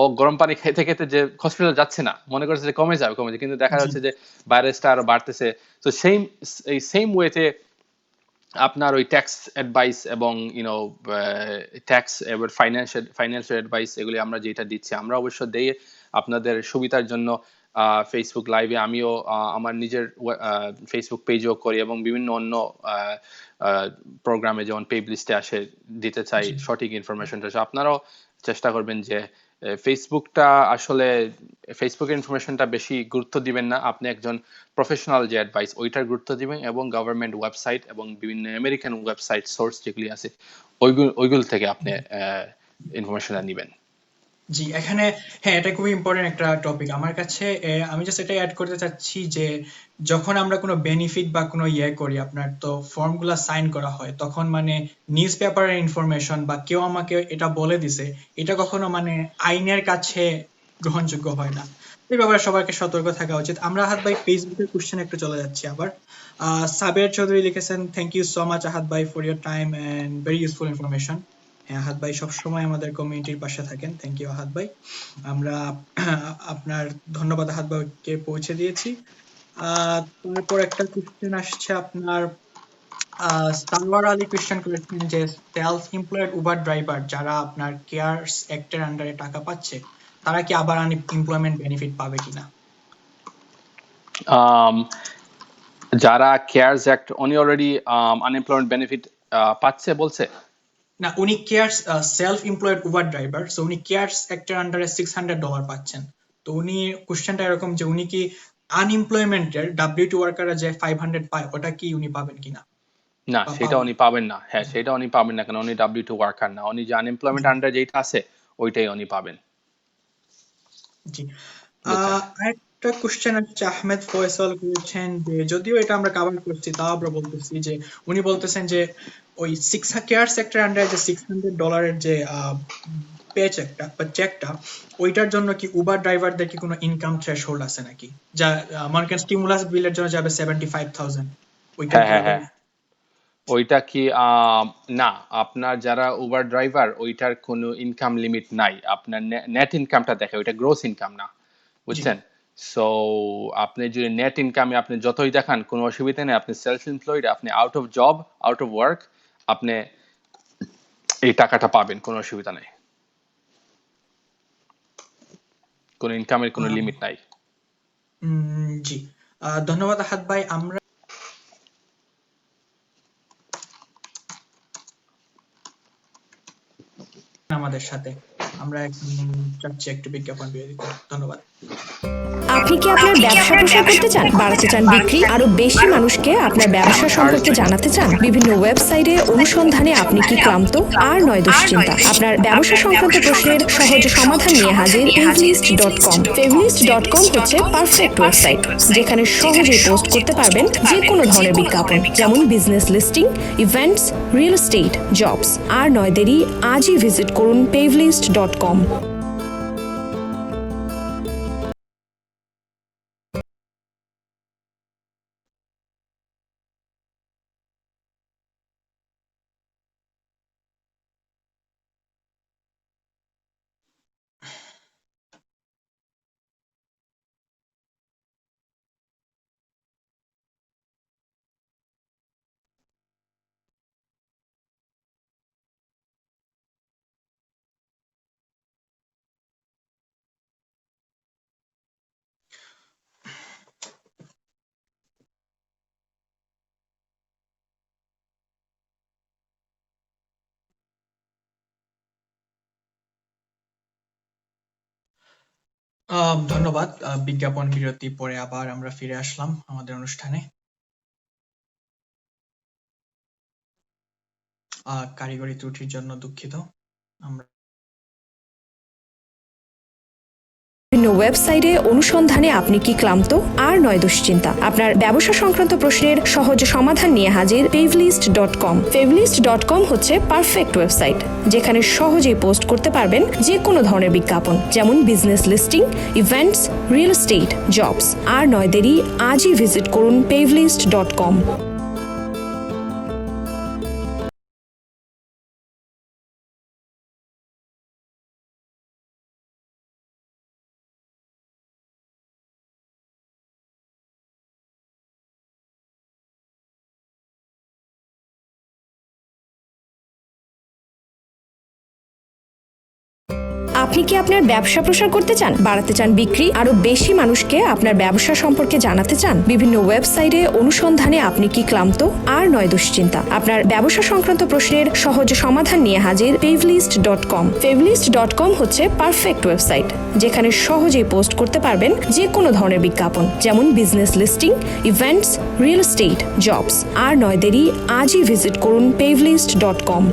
ও গরম পানি খেতে খেতে যে হসপিটাল যাচ্ছে না, মনে করছে যে কমে যাবে, কিন্তু দেখা যাচ্ছে যে ভাইরাসটা আরো বাড়তেছে। তো সেম ওয়েতে আপনার ওই ট্যাক্স অ্যাডভাইস এবং ট্যাক্স এবার ফাইন্যান্সিয়াল অ্যাডভাইস, এগুলি আমরা যেটা দিচ্ছি, আমরা অবশ্য দিয়ে আপনাদের সুবিধার জন্য ফেসবুক লাইভে আমিও আমার নিজের ফেসবুক পেজও করি, এবং বিভিন্ন অন্য প্রোগ্রামে যেমন পেজ লিস্টে আসে দিতে চাই সঠিক ইনফরমেশনটা। আপনারাও চেষ্টা করবেন যে ফেসবুকটা আসলে ফেসবুকের ইনফরমেশনটা বেশি গুরুত্ব দিবেন না, আপনি একজন প্রফেশনাল যে অ্যাডভাইস ওইটার গুরুত্ব দিবেন, এবং গভর্নমেন্ট ওয়েবসাইট এবং বিভিন্ন আমেরিকান ওয়েবসাইট সোর্স যেগুলি আছে ওইগুলো থেকে আপনি ইনফরমেশনটা নেবেন। জি, এখানে হ্যাঁ, এটা খুবই ইম্পর্টেন্ট একটা টপিক আমার কাছে। আমি জাস্ট এটাই অ্যাড করতে চাচ্ছি যে যখন আমরা কোনো বেনিফিট বা কোনো করি, আপনার তো ফর্মগুলা সাইন করা হয়, তখন মানে নিউজ পেপারের ইনফরমেশন বা কেউ আমাকে এটা বলে দিছে, এটা কখনো মানে আইনের কাছে গ্রহণযোগ্য হয় না। এই ব্যাপারে সবাইকে সতর্ক থাকা উচিত। আমরা আহাদ ভাই ফেসবুকের কোশ্চেন একটু চলে যাচ্ছি আবার। সাবের চৌধুরী লিখেছেন, thank you so much Ahad ভাই for your time and very useful information. হ্যাঁ, আহাদ ভাই সবসময় আমাদের কমিউনিটির পাশে থাকেন, থ্যাংক ইউ আহাদ ভাই। আমরা আপনার ধন্যবাদ আহাদ ভাইকে পৌঁছে দিয়েছি। তারপর একটা কোশ্চেন আসছে আপনার, সালোয়ার আলী কোশ্চেন করেছেন যে সেলফ এমপ্লয়েড উবার ড্রাইভার যারা আপনার কেয়ারস অ্যাক্টের আন্ডারে টাকা পাচ্ছে, তারা কি আবার আনএমপ্লয়মেন্ট বেনিফিট পাবে কিনা? যারা কেয়ারস অ্যাক্ট উনি অলরেডি আনএমপ্লয়মেন্ট বেনিফিট পাচ্ছে বলছে না, উনি cares self employed Uber driver, so উনি কেয়ারস অ্যাক্টের আন্ডারে $600 পাচ্ছেন। তো উনি কোশ্চেনটা এরকম যে উনি কি আনএমপ্লয়মেন্টের W2 ওয়ার্কাররা যে 500 পায় ওটা কি উনি পাবেন কিনা? না, সেটা উনি পাবেন না। হ্যাঁ, সেটা উনি পাবেন না, কারণ উনি W2 ওয়ার্কার না, উনি যে আনএমপ্লয়মেন্ট আন্ডার যেটা আছে ওইটাই উনি পাবেন। জি। আরেকটা কোশ্চেন হচ্ছে আহমেদ ফয়সাল করেছেন যে, যদিও এটা আমরা কভার করছি তাও আমরা বলতেছি যে উনি বলতেছেন যে ওই কেয়ার সেক্টর আন্ডারে যে $600 যে পে চেকটা বা চেকটা, ওইটার জন্য কি উবার ড্রাইভারদের কি কোনো ইনকাম থ্রেশহোল্ড আছে নাকি, যা মনে করেন স্টিমুলাস বিলের জন্য যাবে 75,000, ওইটা কি আবার? ওইটা কি না, আপনার যারা উবার ড্রাইভার ওইটার কোনো ইনকাম লিমিট নাই, আপনার নেট ইনকামটা দেখে, ওইটা গ্রোস ইনকাম না, বুঝছেন? সো আপনি যদি নেট ইনকামে আপনি যতই দেখান কোনো অসুবিধা নেই, আপনি সেলফ এমপ্লয়েড, আপনি out of job, out of work, আপনি এই টাকাটা পাবেন, কোনো অসুবিধা নেই, কোনো ইনকামের কোনো লিমিট নাই। জি, ধন্যবাদ আহাদ ভাই। আমরা আমাদের সাথে আমরা এখন চাচ্ছি একটু বিজ্ঞাপন বিরতি করতে। ধন্যবাদ। আপনি কি আপনার ব্যবসা প্রসার করতে চান, বাড়াতে চান বিক্রি, আরো বেশি মানুষকে আপনার ব্যবসা সম্পর্কে জানাতে চান? বিভিন্ন ওয়েবসাইটে অনুসন্ধানে আপনি কি ক্লান্ত? আর নয় দুশ্চিন্তা। আপনার ব্যবসা সংক্রান্ত প্রশ্নের সহজ সমাধান নিয়ে হাজির pavlist.com। pavlist.com হচ্ছে পারফেক্ট ওয়েবসাইট, যেখানে সহজেই পোস্ট করতে পারবেন যে কোনো ধরনের বিজ্ঞাপন, যেমন business listing, events, real estate, jobs. আর নয় দেরি, আজই ভিজিট করুন pavlist.com। ধন্যবাদ। বিজ্ঞাপন বিরতি পরে আবার আমরা ফিরে আসলাম আমাদের অনুষ্ঠানে। কারিগরি ত্রুটির জন্য দুঃখিত। আমরা বিভিন্ন ওয়েবসাইটে অনুসন্ধানে আপনি কি ক্লান্ত? আর নয় দুশ্চিন্তা। আপনার ব্যবসা সংক্রান্ত প্রশ্নের সহজ সমাধান নিয়ে হাজির pavlist.com। pavlist.com হচ্ছে পারফেক্ট ওয়েবসাইট, যেখানে সহজেই পোস্ট করতে পারবেন যে কোনো ধরনের বিজ্ঞাপন, যেমন business listing, events, real estate, jobs. আর নয় দেরি, আজই ভিজিট করুন pavlist.com। আপনি কি আপনার ব্যবসা প্রসার করতে চান, বাড়াতে চান বিক্রি, আরো বেশি মানুষকে আপনার ব্যবসা সম্পর্কে জানাতে চান? বিভিন্ন ওয়েবসাইটে অনুসন্ধানে আপনি কি ক্লান্ত? আর নয় দুশ্চিন্তা। আপনার ব্যবসা সংক্রান্ত প্রশ্নের সহজ সমাধান নিয়ে হাজির pavlist.com। pavlist.com হচ্ছে পারফেক্ট ওয়েবসাইট, যেখানে সহজেই পোস্ট করতে পারবেন যে কোনো ধরনের বিজ্ঞাপন, যেমন business listing, events, real estate, jobs. আর নয় দেরি, আজই ভিজিট করুন pavlist.com।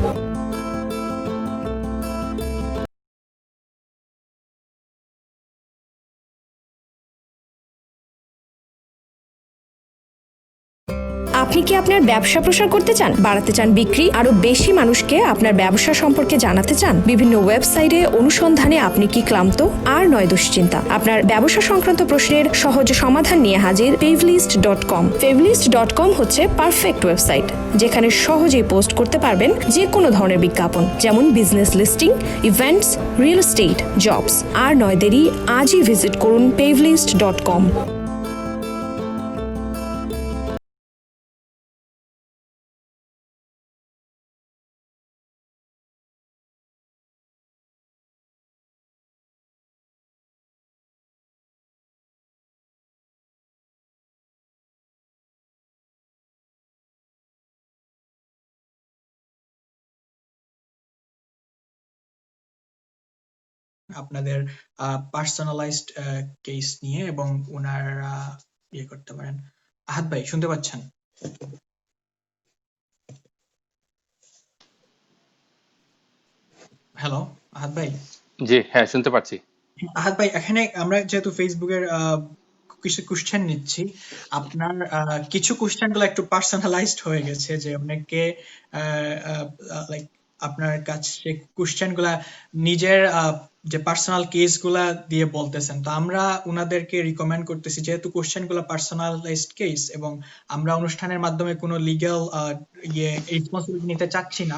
আপনি কি আপনার ব্যবসা প্রসার করতে চান, বাড়াতে চান বিক্রি, আরো বেশি মানুষকে আপনার ব্যবসা সম্পর্কে জানাতে চান? বিভিন্ন ওয়েবসাইটে অনুসন্ধানে আপনি কি ক্লান্ত? আর নয় দুশ্চিন্তা। আপনার ব্যবসা সংক্রান্ত প্রশ্নের সহজ সমাধান নিয়ে হাজির pavlist.com। pavlist.com হচ্ছে পারফেক্ট ওয়েবসাইট, যেখানে সহজেই পোস্ট করতে পারবেন যে কোনো ধরনের বিজ্ঞাপন, যেমন business listing, events, real estate, jobs. আর নয় দেরি, আজই ভিজিট করুন pavlist.com। আপনাদের পার্সোনালাইজড কেস নিয়ে এবং ওনার ইয়ে করতে পারেন। আহাদ ভাই শুনতে পাচ্ছেন? হ্যালো আহাদ ভাই। জি হ্যাঁ, শুনতে পাচ্ছি। আহাদ ভাই, এখানে আমরা যেহেতু ফেসবুকের কিছু কোশ্চেন নিচ্ছি, আপনার কিছু কোশ্চেন গুলো একটু পার্সোনালাইজড হয়ে গেছে, যে অনেকে লাইক আপনার কাছে কোশ্চেন গুলা নিজের যে পার্সোনাল কেস গুলা দিয়ে বলতেছেন। তো আমরা উনাদেরকে রিকমেন্ড করতেছি, যেহেতু কোশ্চেন গুলা পার্সোনালাইজড কেস এবং আমরা অনুষ্ঠানের মাধ্যমে কোনো লিগ্যাল ইয়ে রেসপন্সিবিলিটি নিতে চাচ্ছি না,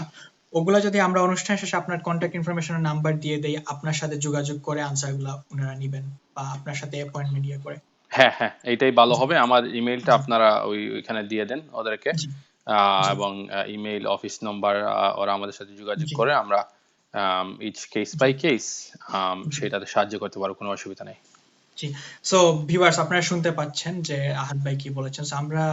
ওগুলা যদি আমরা অনুষ্ঠান শেষে আপনার কন্ট্যাক্ট ইনফরমেশন নাম্বার দিয়ে দেই, আপনার সাথে যোগাযোগ করে আনসার গুলা ওনারা নিবেন বা আপনার সাথে অ্যাপয়েন্টমেন্ট ইয়ে করে। হ্যাঁ হ্যাঁ, এইটাই ভালো জি হবে। আমার ইমেইলটা জি আপনারা ওইখানে দিয়ে দেন ওদেরকে, জি জি এবং ইমেইল, অফিস নাম্বার, ওরা আমাদের সাথে যোগাযোগ জি করে আমরা ইচ কেস জি বাই কেস জি সেটাতে সাহায্য করতে পারবো, কোনো অসুবিধা নেই। জি। সো ভিউয়ার্স, আপনারা শুনতে পাচ্ছেন যে আহাদ ভাই কি বলেছেন। So, আমরা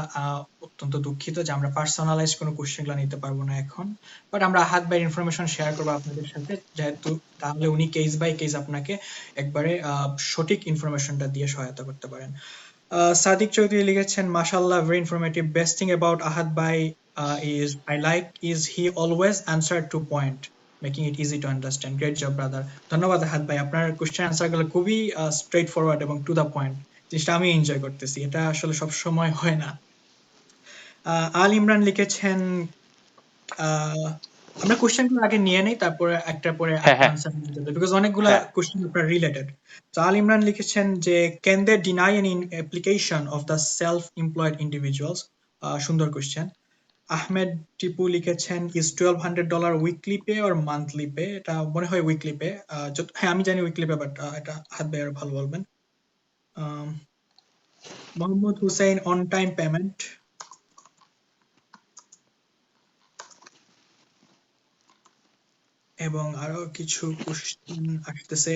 অত্যন্ত দুঃখিত যে আমরা পার্সোনালাইজ কোনো কোশ্চেন গুলো নিতে পারবো না এখন, বাট আমরা আহাদ ভাইয়ের ইনফরমেশন শেয়ার করবো আপনাদের সাথে, যেহেতু তাহলে উনি কেস বাই কেস আপনাকে একবারে সঠিক ইনফরমেশনটা দিয়ে সহায়তা করতে পারেন। সাদিক চৌধুরী লিখেছেন, মাশাআল্লাহ, very informative. Best thing about Ahad Bhai is I like is he always answered to point, making it easy to understand. Great job, brother. ধন্যবাদ আহাদ ভাই, আপনার কোশ্চেন আনসার গুলো খুবই স্ট্রেট ফরওয়ার্ড এবং টু দা পয়েন্ট। জিনিসটা আমি enjoy করতেছি, এটা আসলে সব সময় হয় না। আল ইমরান লিখেছেন, আহ, আমরা কোশ্চেন গুলো আগে নিয়ে নেই, তারপরে একটার পরে হ্যাঁ হ্যাঁ আনসার নিতে হবে, বিকজ অনেকগুলা হ্যাঁ কোশ্চেন আপনার রিলেটেড। তো আল ইমরান লিখেছেন যে, can they deny an application of the self employed individuals? সুন্দর কোশ্চেন। আহমেদ টিপু লিখেছেন, is $1200 weekly pay or monthly pay? এটা মনে হয় উইকলি পে। হ্যাঁ, আমি জানি উইকলি পে, বাট এটা হাত ভাই আরো ভালো বলবেন। Um, Mohammad Hussain, on time payment. এবং আরো কিছু কোশ্চেন আসতেছে।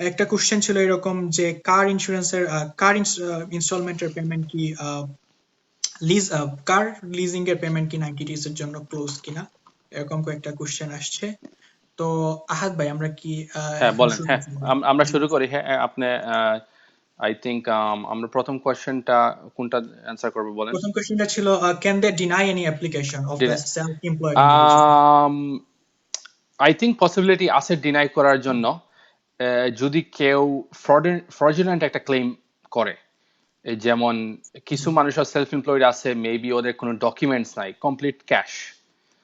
একটা কোশ্চেন ছিল এরকম যে, কার ইন্স্যুরেন্সের কার ইনস্টলমেন্টের পেমেন্ট কি লিজ কার লিজিং এর পেমেন্ট কি 90 ডেজ এর জন্য ক্লোজ কিনা, এরকম কয়েকটা কোশ্চেন আসছে। তো আহাদ ভাই আমরা কি হ্যাঁ এখন বলেন, শুরু হ্যাঁ করতে আমরা শুরু করি। হ্যাঁ আপনি আই থিঙ্ক আমরা প্রথম কোয়েশ্চেনটা কোনটা অ্যান্সার করবো বলেন। প্রথম কোশ্চেনটা ছিল can they deny any application of the Deny- self employed individual? I think possibility আছে ডিনাই করার জন্য, যদি কেউ ফ্রডুলেন্ট একটা ক্লেম করে। এই যেমন কিছু জি মানুষ সেলফ এমপ্লয়েড আছে, মেবি ওদের কোনো ডকুমেন্টস নাই, কমপ্লিট ক্যাশ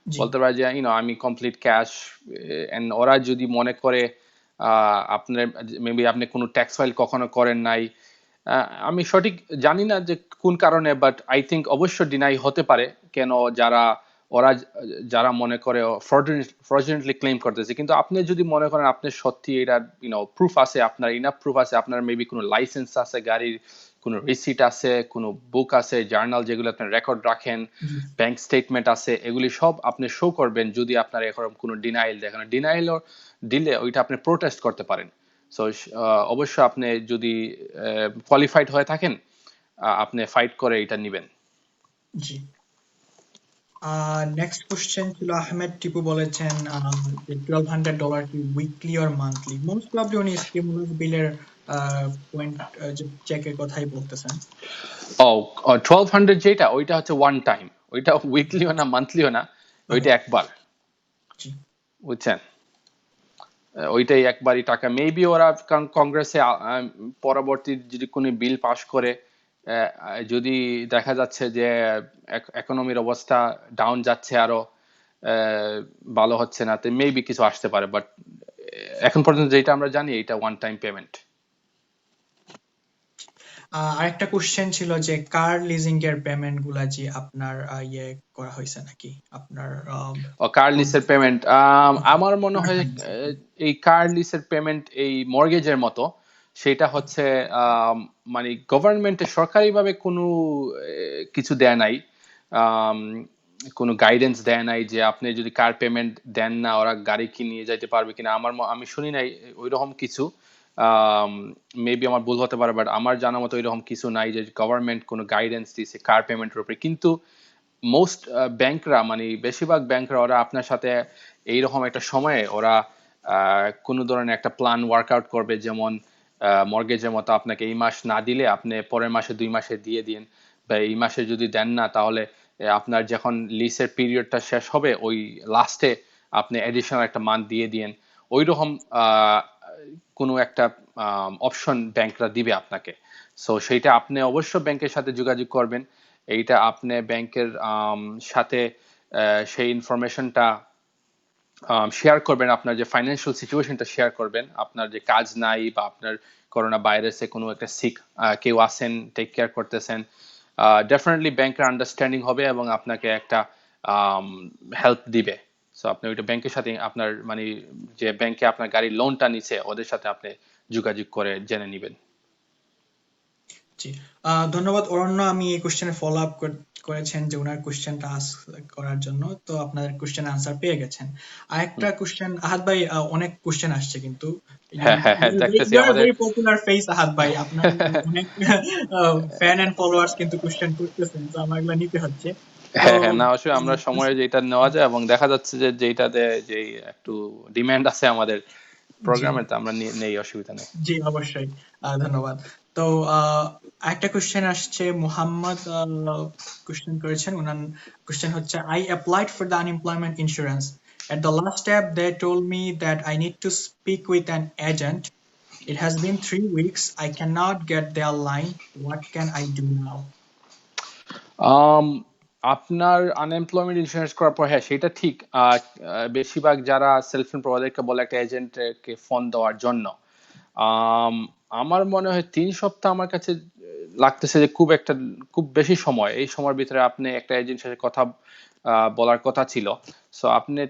জি বলতে পারে যে আমি কমপ্লিট ক্যাশ, এন্ড ওরা যদি মনে করে আপনার মেবি আপনি কোনো ট্যাক্স ফাইল কখনো করেন নাই, আমি সঠিক জানি না যে কোন কারণে, বাট আই থিঙ্ক অবশ্য ডিনাই হতে পারে। কেন ওরা যারা মনে করে ফ্রডুলেন্টলি ক্লেম করতেছে, কিন্তু আপনি যদি মনে করেন আপনি সত্যি এটা প্রুফ আছে, আপনার ইনাফ প্রুফ আছে, আপনার মেবি কোনো লাইসেন্স আছে গাড়ির, কোনো রিসিট আছে, কোনো বুক আছে, জার্নাল যেগুলো আপনি রেকর্ড রাখেন, জি ব্যাংক স্টেটমেন্ট আছে, এগুলি সব আপনি শো করবেন। যদি আপনার এরকম কোনো ডিনাইল দেখেন, ডিনাইল দিলে ওইটা আপনি প্রোটেস্ট করতে পারেন। সো অবশ্য আপনি যদি কোয়ালিফাইড হয়ে থাকেন, আপনি ফাইট করে এটা নেবেন। জি নেক্সট কোশ্চেন ছিল আহমেদ টিপু বলেছেন যে $1200 কি weekly or monthly? Most probably উনি স্টিমুলাস বিলের পয়েন্ট চেকের কথাই বলতেছেন। ও 1200 যেটা, ওইটা হচ্ছে ওয়ান টাইম, ওইটা উইকলিও না মান্থলিও না, ওইটা ওকে একবার, জি বুঝছেন? ওইটাই একবারই টাকা। মেবি ওরা কংগ্রেসে পরবর্তী যদি কোনো বিল পাশ করে, যদি দেখা যাচ্ছে যে ইকোনমির অবস্থা ডাউন যাচ্ছে, আরো ভালো হচ্ছে না, তো মেবি কিছু আসতে পারে, বাট এখন পর্যন্ত যেটা আমরা জানি এটা ওয়ান টাইম পেমেন্ট। আরেকটা কোশ্চেন ছিল যে কার লিজিং এর পেমেন্ট গুলা যে আপনার ইয়ে করা হয়েছে নাকি আপনার ও কার লিসের পেমেন্ট, আমার মনে হয় এই কার লিসের পেমেন্ট এই মর্গেজের মতো, সেটা হচ্ছে মানে গভর্নমেন্টে সরকারিভাবে কোনো কিছু দেয় নাই, আম, কোনো গাইডেন্স দেয় নাই যে আপনি যদি কার পেমেন্ট দেন না ওরা গাড়ি কি নিয়ে যাইতে পারবে কিনা। আমি শুনি নাই ওইরকম কিছু, মেবি আমার ভুল হতে পারে, বাট আমার জানা মতো ওইরকম কিছু নাই যে গভর্নমেন্ট কোনো গাইডেন্স দিয়েছে কার পেমেন্টের উপরে। কিন্তু মোস্ট ব্যাংকরা, মানে বেশিরভাগ ব্যাংকরা, ওরা আপনার সাথে এইরকম একটা সময়ে ওরা কোনো ধরনের একটা প্ল্যান ওয়ার্কআউট করবে, যেমন মর্গেজের মতো আপনাকে এই মাস না দিলে আপনি পরের মাসে 2 মাসে দিয়ে দিন, বা এই মাসে যদি দেন না তাহলে আপনার যখন লিসের পিরিয়ডটা শেষ হবে ওই লাস্টে আপনি এডিশনাল একটা মান্থ দিয়ে দিন। ওই রকম কোনো একটা অপশন ব্যাংকরা দিবে আপনাকে। সো সেইটা আপনি অবশ্য ব্যাংকের সাথে যোগাযোগ করবেন, এইটা আপনি ব্যাংকের সাথে সেই ইনফরমেশনটা শেয়ার করবেন, আপনার যে ফাইন্যান্সিয়াল সিচুয়েশনটা শেয়ার করবেন, আপনার যে কাজ নাই বা আপনার করোনা ভাইরাসে কোনো একটা সিক কেউ আছেন, টেক কেয়ার করতেছেন, ডেফিনেটলি ব্যাংকের আন্ডারস্ট্যান্ডিং হবে এবং আপনাকে একটা হেল্প দিবে। সো আপনি ওইটা ব্যাংকের সাথে আপনার মানে যে ব্যাংকে আপনার গাড়ির লোনটা নিছে ওদের সাথে আপনি যোগাযোগ করে জেনে নেবেন। জি ধন্যবাদ অরণ্য, আমি এই কোশ্চেনের ফলো আপ করেছেন যে ওনার কোশ্চেনটা আস্ক করার জন্য, তো আপনার কোশ্চেন আনসার পেয়ে গেছেন। আরেকটা কোশ্চেন আহাদ ভাই, অনেক কোশ্চেন আসছে কিন্তু হ্যাঁ হ্যাঁ হ্যাঁ দেখতেছি ইউ আর আমাদের। ভেরি পপুলার ফেস আহাদ ভাই, আপনার অনেক ফ্যান এন্ড ফলোয়ার্স কিন্তু কোশ্চেন করতেছেন, তো আমার এগুলো নিতে হচ্ছে। তো হ্যাঁ হ্যাঁ না অবশ্যই, আমরা সময়ে যেটা নেওয়া যায় এবং দেখা যাচ্ছে যে যেটাতে যে একটু ডিমান্ড আছে আমাদের জি প্রোগ্রামে, তো আমরা নেই, অসুবিধা নেই। জি অবশ্যই ধন্যবাদ। তো একটা কোশ্চেন আসছে, মোহাম্মদ কোশ্চেন করেছেন, ওনার কোশ্চেন হচ্ছে I applied for the unemployment insurance, at the last step they told me that I need to speak with an agent. It has been 3 weeks, I cannot get their line, what can I do now? আম, আপনার unemployment insurance করার পর, হ্যাঁ সেটা ঠিক, বেশিরভাগ যারা self employed ওদেরকে বলে একটা এজেন্টকে ফোন দেওয়ার জন্য। আম, আমার মনে হয় 3 সপ্তাহ আমার কাছে লাগতেছে যে খুব বেশি সময়। এই সময়ের ভিতরে আপনি একটা এজেন্টের সাথে কথা বলার কথা ছিল। সো আপনি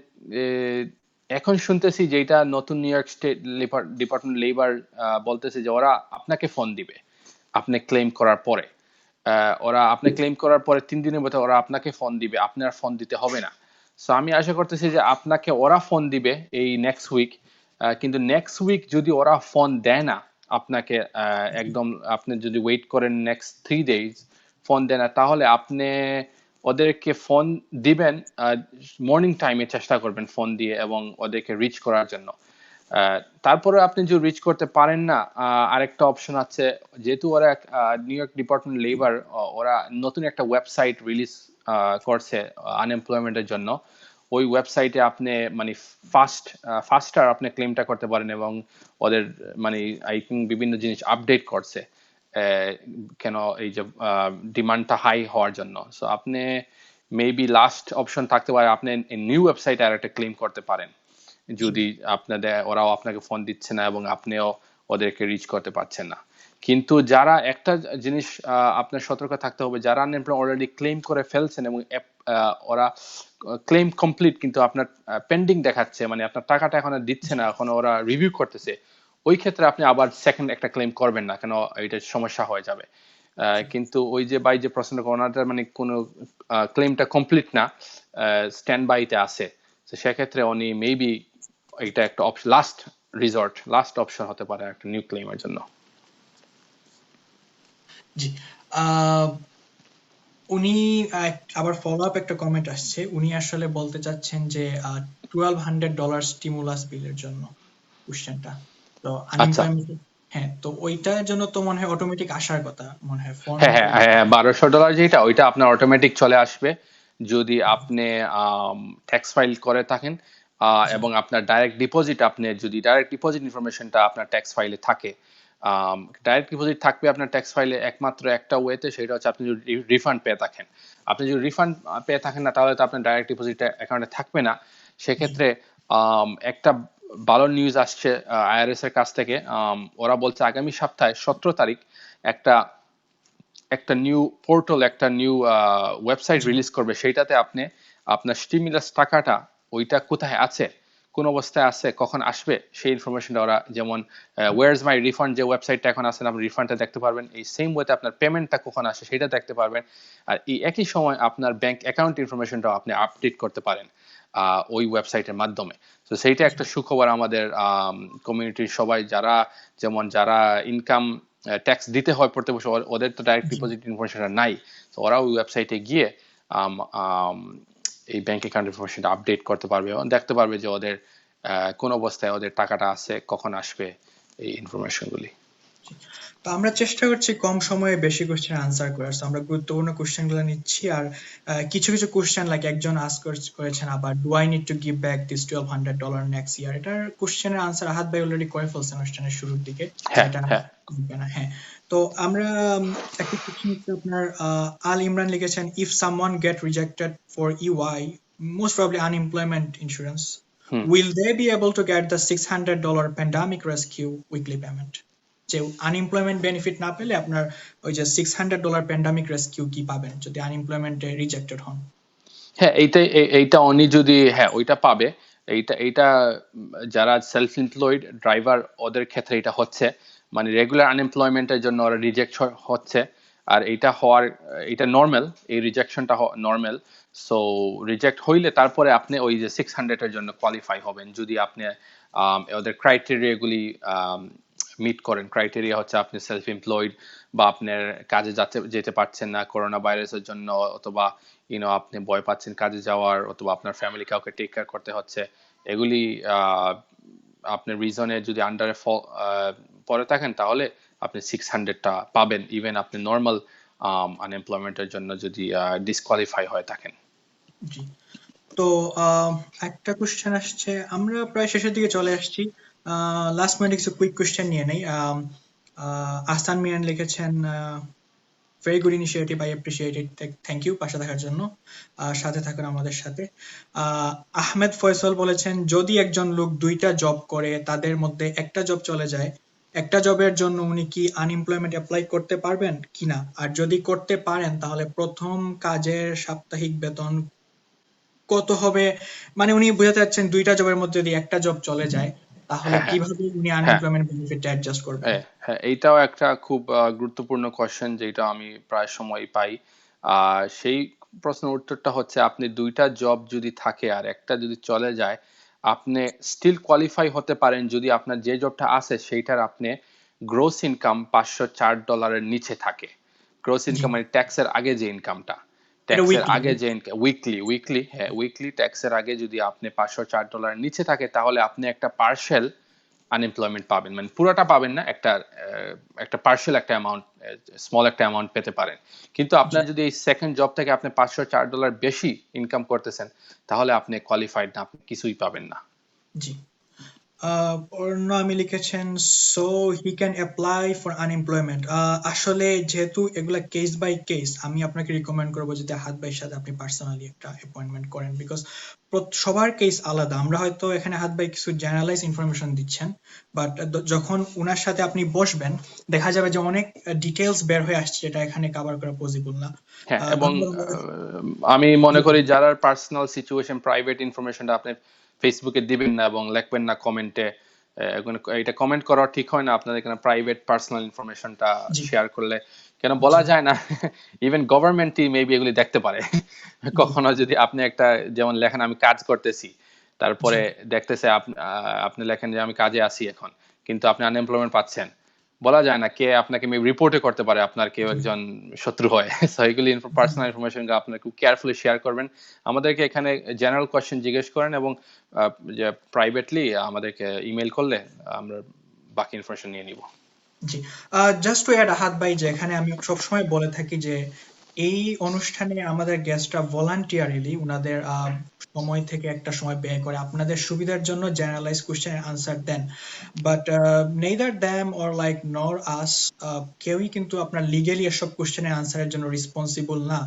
এখন শুনতেছি যেটা নতুন new York state department labour বলতেছে যে ওরা আপনাকে ফোন দিবে আপনি ক্লেম করার পরে। ওরা আপনি ক্লেম করার পরে 3 দিনের মধ্যে ওরা আপনাকে ফোন দিবে, আপনার ফোন দিতে হবে না। সো আমি আশা করতেছি যে আপনাকে ওরা ফোন দিবে এই নেক্সট উইক। কিন্তু নেক্সট উইক যদি ওরা ফোন দেয় না আপনাকে, একদম আপনি যদি ওয়েট করেন নেক্সট 3 days ফোন দেয় না, তাহলে আপনি ওদেরকে ফোন দিবেন, মর্নিং টাইমে চেষ্টা করবেন ফোন দিয়ে এবং ওদেরকে রিচ করার জন্য। তারপরে আপনি যদি রিচ করতে পারেন না, আরেকটা অপশন আছে, যেহেতু ওরা নিউ ইয়র্ক ডিপার্টমেন্ট লেবার, ওরা নতুন একটা ওয়েবসাইট রিলিজ করছে আনএমপ্লয়মেন্টের জন্য। ওই ওয়েবসাইটে আপনি মানে ফাস্টার আপনি ক্লেমটা করতে পারেন এবং ওদের মানে আই থিঙ্ক বিভিন্ন জিনিস আপডেট করছে কেন এই যে ডিমান্ডটা হাই হওয়ার জন্য। সো আপনি মেবি লাস্ট অপশন থাকতে পারে, আপনি নিউ ওয়েবসাইটে আর একটা ক্লেম করতে পারেন যদি আপনাদের ওরাও আপনাকে ফোন দিচ্ছে না এবং আপনিও ওদেরকে রিচ করতে পারছেন না। কিন্তু যারা একটা জিনিস আপনার সতর্ক থাকতে হবে, যারা আনএমপ্লয়েড অলরেডি ক্লেম করে ফেলছেন এবং ওরা ক্লেম কমপ্লিট কিন্তু আপনার পেন্ডিং দেখাচ্ছে, মানে আপনার টাকাটা এখন দিচ্ছে না, এখন ওরা রিভিউ করতেছে, ওই ক্ষেত্রে আপনি আবার সেকেন্ড একটা ক্লেম করবেন না, কেন এটা সমস্যা হয়ে যাবে। কিন্তু ওই যে বাই যে প্রশ্ন ওনাদের মানে কোনো ক্লেমটা কমপ্লিট না, স্ট্যান্ড বাইতে আছে, তো সেক্ষেত্রে উনি মেবি এটা একটা লাস্ট রিসর্ট, লাস্ট অপশন হতে পারে একটা নিউ ক্লেমের জন্য। জি, উনি আবার ফলো আপ একটা কমেন্ট আসছে, উনি আসলে বলতে চাচ্ছেন যে $1200 স্টিমুলাস বিলের জন্য কোশ্চেনটা, তো আনএমপ্লয়মেন্ট, হ্যাঁ, তো ওইটার জন্য তো মনে হয় অটোমেটিক আসার কথা মনে হয় ফর্ম। হ্যাঁ হ্যাঁ, $1200 যেটা, ওইটা আপনার অটোমেটিক চলে আসবে যদি আপনি ট্যাক্স ফাইল করে থাকেন এবং আপনার ডাইরেক্ট ডিপোজিট, আপনি যদি ডাইরেক্ট ডিপোজিট ইনফরমেশনটা আপনার ট্যাক্স ফাইলে থাকে। ডাইরেক্ট ডিপোজিট থাকবে আপনার ট্যাক্স ফাইলে একমাত্র একটা ওয়েতে, সেটা হচ্ছে আপনি যদি রিফান্ড পেয়ে থাকেন। আপনি যদি রিফান্ড পেয়ে থাকেন না, তাহলে তো আপনার ডাইরেক্ট ডিপোজিট অ্যাকাউন্টে থাকবে না। সেক্ষেত্রে একটা ভালো নিউজ আসছে আইআরএস এর কাছ থেকে। ওরা বলছে আগামী সপ্তাহে 17 তারিখ একটা নিউ পোর্টাল, একটা নিউ ওয়েবসাইট রিলিজ করবে। সেইটাতে আপনি আপনার স্টিমুলাস টাকাটা ওইটা কোথায় আছে, কোন অবস্থায় আছে, কখন আসবে, সেই ইনফরমেশনটা ওরা, যেমন ওয়ার ইজ মাই রিফান্ড যে ওয়েবসাইটটা এখন আছে, আপনি রিফান্ডটা দেখতে পারবেন। এই সেম ওয়েতে আপনার পেমেন্টটা কখন আসে সেটা দেখতে পারবেন। আর এই একই সময় আপনার ব্যাংক অ্যাকাউন্ট ইনফরমেশনটাও আপনি আপডেট করতে পারেন ওই ওয়েবসাইটের মাধ্যমে। তো সেইটা একটা সুখবর আমাদের কমিউনিটির সবাই, যারা যেমন যারা ইনকাম ট্যাক্স দিতে হয় প্রতি বছর, ওদের তো ডাইরেক্ট ডিপোজিট ইনফরমেশনটা নাই, তো ওরা ওই ওয়েবসাইটে গিয়ে এই ব্যাংক অ্যাকাউন্ট ইনফরমেশনটা আপডেট করতে পারবে এবং দেখতে পারবে যে ওদের কোন অবস্থায় ওদের টাকাটা আছে, কখন আসবে, এই ইনফরমেশনগুলি। তো আমরা চেষ্টা করছি কম সময়ে বেশি কোশ্চেন আনসার করার, আমরা গুরুত্বপূর্ণ কোশ্চেন গুলো নিচ্ছি। আর কিছু কিছু কোশ্চেন লাইক একজন আস্ক করেছেন আবার, do I need to give back this $1200 next year, এটার কোশ্চেনের আনসার আহাদ ভাই অলরেডি করে ফেলছেন অনুষ্ঠানের শুরুর দিকে, এটা করবে না। হ্যাঁ, তো আমরা একটা কোশ্চেন হচ্ছে আপনার আল ইমরান লিখেছেন, if someone get rejected for UI, most probably unemployment insurance, will they be able to get the $600 pandemic rescue weekly payment? যে আনএমপ্লয়মেন্ট বেনিফিট না পেলে আপনার ওই যে $600 প্যান্ডামিক রেস্কিউ কি পাবেন যদি আনএমপ্লয়মেন্টে রিজেক্টেড হন? হ্যাঁ, এইটা উনি যদি ওইটা পাবে। এইটা যারা সেলফ এমপ্লয়েড ড্রাইভার ওদের ক্ষেত্রে এটা হচ্ছে, মানে রেগুলার আনএমপ্লয়মেন্টের জন্য ওরা রিজেক্ট হচ্ছে। আর এটা নর্মাল, এই রিজেকশনটা নর্মাল। সো রিজেক্ট হইলে তারপরে আপনি ওই যে 600 এর জন্য কোয়ালিফাই হবেন যদি আপনি ওদের ক্রাইটেরিয়াগুলি মিট করেন। ক্রাইটেরিয়া হচ্ছে আপনি সেলফ এমপ্লয়েড, বা আপনার কাজে যেতে পারছেন না করোনা ভাইরাসের জন্য, অথবা আপনি ভয় পাচ্ছেন কাজে যাওয়ার, অথবা আপনার ফ্যামিলি কাউকে টেক কেয়ার করতে হচ্ছে। এগুলি আপনার রিজনে যদি আন্ডারে পরে থাকেন, তাহলে আপনি 600টা পাবেন, ইভেন আপনি নর্মাল আনএমপ্লয়মেন্টের জন্য যদি ডিসকোয়ালিফাই হয়ে থাকেন। জি, তো একটা কোশ্চেন আসছে, আমরা প্রায় শেষের দিকে চলে আসছি, লাস্ট মিনিট কিছু কুইক কোশ্চেন নিয়ে নেই। আহসান মিয়ান লিখেছেন, very good initiative, I appreciate it, thank you পাশে থাকার জন্য, সাথে থাকুন আমাদের সাথে। আহমেদ ফয়সল বলেছেন, যদি একজন লোক 2টা জব করে, তাদের মধ্যে একটা জব চলে যায়, একটা জবের জন্য উনি কি আনএমপ্লয়মেন্ট অ্যাপ্লাই করতে পারবেন কিনা, আর যদি করতে পারেন তাহলে প্রথম কাজের সাপ্তাহিক বেতন কত হবে? মানে উনি বোঝাতে চাচ্ছেন 2টা জবের মধ্যে যদি একটা জব চলে যায়, তাহলে কিভাবে উনি আনএমপ্লয়মেন্ট বেনিফিটটা অ্যাডজাস্ট করবেন? হ্যাঁ, এইটাও একটা খুব গুরুত্বপূর্ণ কোশ্চেন, যেটা আমি প্রায় সময় পাই। সেই প্রশ্নের উত্তরটা হচ্ছে, আপনি 2টা জব যদি থাকে আর একটা যদি চলে যায়, আপনি স্টিল কোয়ালিফাই হতে পারেন যদি আপনার যে জবটা আছে সেইটার আপনি গ্রোস ইনকাম $504 নিচে থাকে। গ্রোস ইনকাম মানে ট্যাক্সের আগে যে ইনকামটা, ট্যাক্সের উইকলি, আগে যে উইকলি হ্যাঁ উইকলি ট্যাক্সের আগে যদি আপনি $504 নিচে থাকে তাহলে আপনি একটা পার্শিয়াল আনএমপ্লয়মেন্ট পাবেন, মানে পুরোটা পাবেন না, একটা পার্শিয়াল একটা অ্যামাউন্ট, স্মল একটা অ্যামাউন্ট পেতে পারেন। কিন্তু জি আপনার যদি এই সেকেন্ড জব থেকে আপনি $504 বেশি ইনকাম করতেছেন তাহলে আপনি কোয়ালিফাইড না, আপনি কিছুই পাবেন না। জি অন্য আমি লিখেছেন so he can apply for unemployment. আসলে যেহেতু এগুলা কেস বাই কেস, আমি আপনাকে রিকমেন্ড করবো যদি হাত ভাইয়ের সাথে আপনি পার্সোনালি একটা অ্যাপয়েন্টমেন্ট করেন, বিকজ সবার কেস আলাদা। আমরা হয়তো এখানে হাত ভাই কিছু জেনারেলাইজ ইনফরমেশন দিচ্ছেন, বাট যখন ওনার সাথে আপনি বসবেন দেখা যাবে যে অনেক ডিটেলস বের হয়ে আসছে যেটা এখানে কভার করা পসিবল না। হ্যাঁ, এবং আমি মনে করি যারা পার্সোনাল সিচুয়েশন প্রাইভেট ইনফরমেশনটা আপনি ফেসবুকে দিবেন না এবং লিখবেন না কমেন্টে, এটা কমেন্ট করা ঠিক হয় না আপনাদের এখানে প্রাইভেট পার্সোনাল ইনফরমেশনটা জি শেয়ার করলে, কেন বলা যায় না ইভেন গভর্নমেন্টই মেবি এগুলি দেখতে পারে কখনো যদি আপনি একটা যেমন লেখেন আমি কাজ করতেছি, তারপরে দেখতেছে আপনি লেখেন যে আমি কাজে আছি এখন, কিন্তু আপনি আনএমপ্লয়মেন্ট পাচ্ছেন, বলা যায় না কে আপনাকে মেবি রিপোর্টে করতে পারে আপনার কেউ একজন শত্রু হয়। সো এগুলি পার্সোনাল ইনফরমেশন আপনি খুব কেয়ারফুলি শেয়ার করবেন। আমাদেরকে এখানে জেনারেল কোয়েশ্চেন জিজ্ঞেস করেন এবং যে প্রাইভেটলি আমাদেরকে ইমেল করলে আমরা বাকি ইনফরমেশন নিয়ে নিব। জি জাস্ট টু অ্যাড আহাদ ভাই, যে এখানে আমি সবসময় বলে থাকি যে এই অনুষ্ঠানে আমাদের গেস্টরা ভলান্টিয়ারিলি উনাদের সময় থেকে একটা সময় ব্যয় করে আপনাদের সুবিধার জন্য জেনারেলাইজ কোশ্চেনের আনসার দেন, but neither them or like nor us কেউই কিন্তু আপনার লিগেলি এসব কোশ্চেনের আনসারের জন্য রেসপন্সিবল না।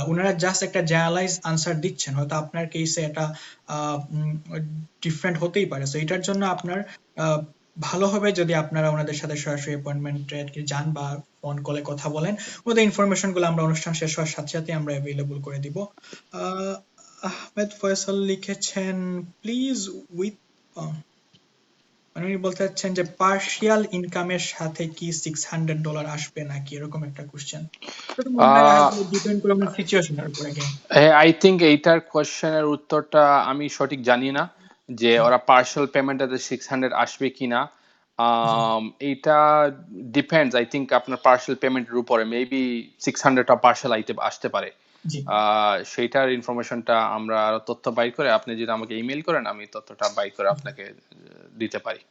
ওনারা জাস্ট একটা জেনারেলাইজ আনসার দিচ্ছেন, হয়তো আপনার কেসে এটা ডিফারেন্ট হতেই পারে। সো এটার জন্য আপনার ভালো হবে যদি আপনারা ওনাদের সাথে সরাসরি অ্যাপয়েন্টমেন্টে যান বা ফোন কলে কথা বলেন। ওদের ইনফরমেশন গুলো আমরা অনুষ্ঠান শেষ হওয়ার সাথে সাথে আমরা অ্যাভেলেবল করে দিব। আহমেদ ফয়সাল লিখেছেন প্লিজ উইথ, মানে উনি বলতে চাচ্ছেন যে পার্শিয়াল ইনকামের সাথে কি $600 আসবে নাকি, এরকম একটা কোশ্চেন। ডিপেন্ড করে আপনার সিচুয়েশনের উপরে। আই থিঙ্ক এইটার কোয়েশ্চেনের উত্তরটা আমি সঠিক জানি না যে ওরা পার্শাল পেমেন্টটাতে 600 আসবে কিনা। এইটা ডিপেন্ডস, আই থিঙ্ক আপনার পার্শাল পেমেন্টের উপরে মেবি 600টা পার্শাল আসতে পারে। জি সেইটার ইনফরমেশনটা আমরা আরো তথ্য বাইর করে আপনি যদি আমাকে ইমেল করেন আমি তথ্যটা বাইর করে আপনাকে দিতে পারি।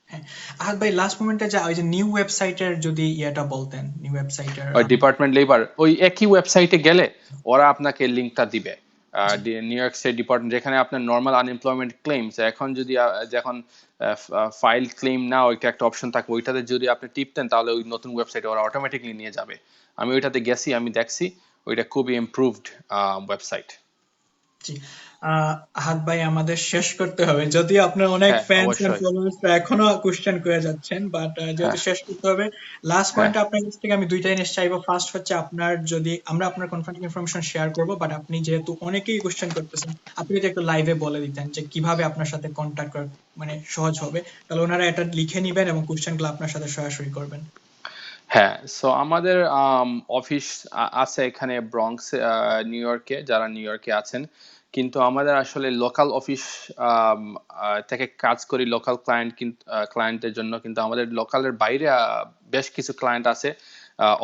হ্যাঁ আহাদ ভাই, লাস্ট মোমেন্টে যা ওই যে নিউ ওয়েবসাইটের যদি ইয়েটা বলতেন, নিউ ওয়েবসাইটের ওই ডিপার্টমেন্ট লেবার ওই একই ওয়েবসাইটে গেলে ওরা আপনাকে লিঙ্কটা দিবে। নিউ ইয়র্ক স্টেট ডিপার্টমেন্ট যেখানে আপনার নর্মাল আনএমপ্লয়মেন্ট ক্লেমস, এখন যদি যখন ফাইল ক্লেম না ওইটা একটা অপশন থাকে, ওইটাতে যদি আপনি টিপতেন তাহলে ওই নতুন ওয়েবসাইটে ওরা অটোমেটিকলি নিয়ে যাবে। আমি ওইটাতে গেছি, আমি দেখছি ওইটা খুবই ইমপ্রুভড ওয়েবসাইট। জি আহাদ ভাই, আমাদের শেষ করতে হবে, যদিও আপনার অনেক হ্যাঁ ফ্যান্স এন্ড অবশ্যই। ফলোয়ার্স এখনো কোশ্চেন করে যাচ্ছেন, বাট যেহেতু হ্যাঁ শেষ করতে হবে, লাস্ট হ্যাঁ পয়েন্টে আপনার কাছ থেকে আমি দুইটা জিনিস চাইবো। ফার্স্ট হচ্ছে আপনার যদি আমরা আপনার কনফার্ম ইনফরমেশন শেয়ার করব, বাট আপনি যেহেতু অনেকেই কোশ্চেন করতেছেন, আপনি যদি একটু লাইভে বলে দিতেন যে কিভাবে আপনার সাথে কন্টাক্ট করা মানে সহজ হবে, তাহলে ওনারা এটা লিখে নিবেন এবং কোশ্চেনগুলো আপনার সাথে সরাসরি করবেন। হ্যাঁ, সো আমাদের অফিস আছে এখানে ব্রঙ্কসে, নিউ ইয়র্কে, যারা নিউ ইয়র্কে আছেন, কিন্তু আমাদের আসলে লোকাল অফিস থেকে কাজ করি লোকাল ক্লায়েন্টের জন্য, কিন্তু আমাদের লোকালের বাইরে বেশ কিছু ক্লায়েন্ট আছে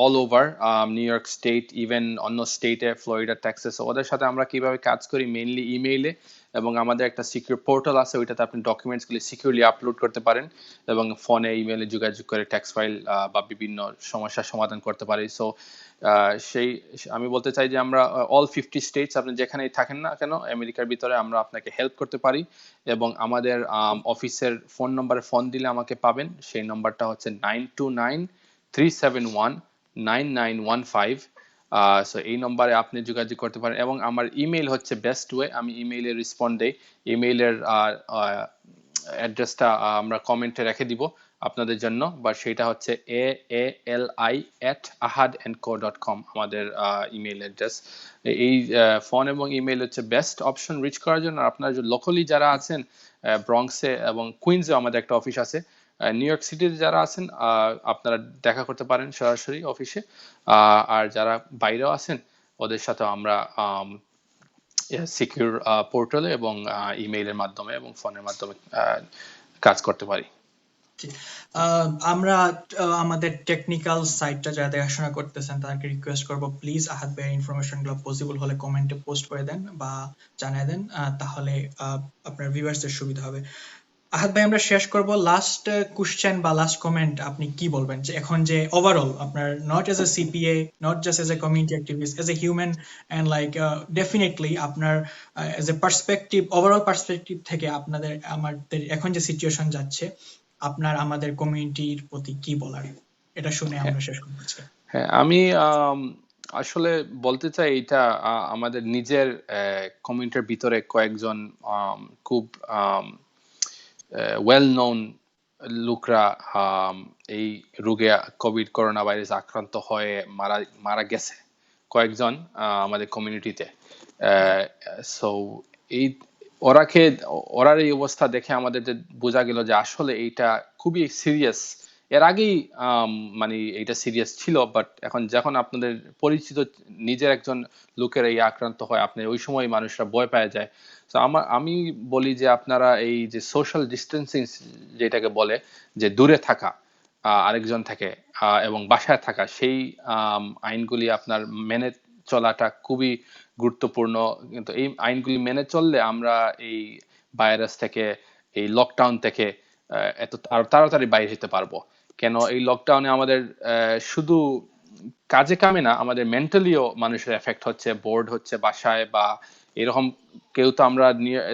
all over new York state, even অন্য স্টেটে, ফ্লোরিডা, টেক্সাস। ওদের সাথে আমরা কিভাবে কাজ করি মেইনলি ইমেইলে, এবং আমাদের একটা সিকিউর পোর্টাল আছে, ওইটাতে আপনি ডকুমেন্টসগুলি সিকিউরলি আপলোড করতে পারেন এবং ফোনে ইমেইলে যোগাযোগ করে ট্যাক্স ফাইল বা বিভিন্ন সমস্যার সমাধান করতে পারি। সো সেই আমি বলতে চাই যে আমরা অল 50 স্টেটস, আপনি যেখানেই থাকেন না কেন আমেরিকার ভিতরে, আমরা আপনাকে হেল্প করতে পারি। এবং আমাদের অফিসের ফোন নম্বরে ফোন দিলে আমাকে পাবেন, সেই নম্বরটা হচ্ছে 929-371-9915। সো এই নম্বরে আপনি যোগাযোগ করতে পারেন, এবং আমার ইমেইল হচ্ছে বেস্ট ওয়ে, আমি ইমেইলে রেসপন্ড দেই। ইমেইলের অ্যাড্রেসটা আমরা কমেন্টে রেখে দিব আপনাদের জন্য, বা সেটা হচ্ছে aali@ahadandco.com আমাদের ইমেইল অ্যাড্রেস। এই ফোন এবং ইমেইল হচ্ছে বেস্ট অপশন রিচ করার জন্য। আপনারা লোকালি যারা আছেন ব্রঙ্কসে এবং কুইন্সে আমাদের একটা অফিস আছে, নিউ ইয়র্ক সিটিতে যারা আছেন আপনারা দেখা করতে পারেন সরাসরি অফিসে, আর যারা বাইরেও আছেন ওদের সাথে আমরা সিকিউর পোর্টালে এবং ইমেইলের মাধ্যমে এবং ফোনের মাধ্যমে কাজ করতে পারি। জি। আমরা আমাদের টেকনিক্যাল সাইটটা যারা দেখাশোনা করতেছেন তাদেরকে রিকোয়েস্ট করব, প্লিজ আহাদ ভাইয়ের ইনফরমেশন গুলো পসিবল হলে কমেন্টে পোস্ট করে দেন বা জানিয়ে দেন, তাহলে আপনার ভিউয়ার্সদের সুবিধা হবে। আহাদ ভাই, আমরা শেষ করব। লাস্ট কোশ্চেন বা লাস্ট কমেন্ট আপনি কি বলবেন, যে এখন যে ওভারঅল আপনার, not as a CPA, not just as a community activist, as a human, and like definitely আপনার as a perspective, overall perspective থেকে আপনাদের আমাদের এখন যে সিচুয়েশন যাচ্ছে, আপনার আমাদের কমিউনিটির প্রতি কি বলার, এটা শুনে হ্যাঁ আমরা শেষ করবো আজকে। হ্যাঁ আমি আসলে বলতে চাই এটা আমাদের নিজের কমিউনিটির ভিতরে কয়েকজন খুব ওয়েল নোন লোকরা এই রোগে কোভিড করোনা ভাইরাস আক্রান্ত হয়ে মারা মারা গেছে কয়েকজন আমাদের কমিউনিটিতে। সো এই ওরাকে ওরার এই অবস্থা দেখে আমাদের যে বোঝা গেল যে আসলে এইটা খুবই সিরিয়াস। এর আগেই মানে এইটা সিরিয়াস ছিল, বাট এখন যখন আপনাদের পরিচিত নিজের একজন লোকের এই আক্রান্ত হয়, আপনি ওই সময় মানুষরা ভয় পেয়ে যায়। তো আমি বলি যে আপনারা এই যে সোশ্যাল ডিস্টেন্সিং যেটাকে বলে, যে দূরে থাকা আরেকজন থেকে এবং বাসায় থাকা, সেই আইনগুলি আপনার মেনে চলাটা খুবই গুরুত্বপূর্ণ। কিন্তু এই আইনগুলি মেনে চললে আমরা এই ভাইরাস থেকে, এই লকডাউন থেকে এত আরো তাড়াতাড়ি বাইরে হতে পারবো। কেন এই লকডাউনে আমাদের শুধু কাজে কামে না, আমাদের মেন্টালিও মানুষের এফেক্ট হচ্ছে, বোর্ড হচ্ছে বাসায় বা এরকম। কেউ তো আমরা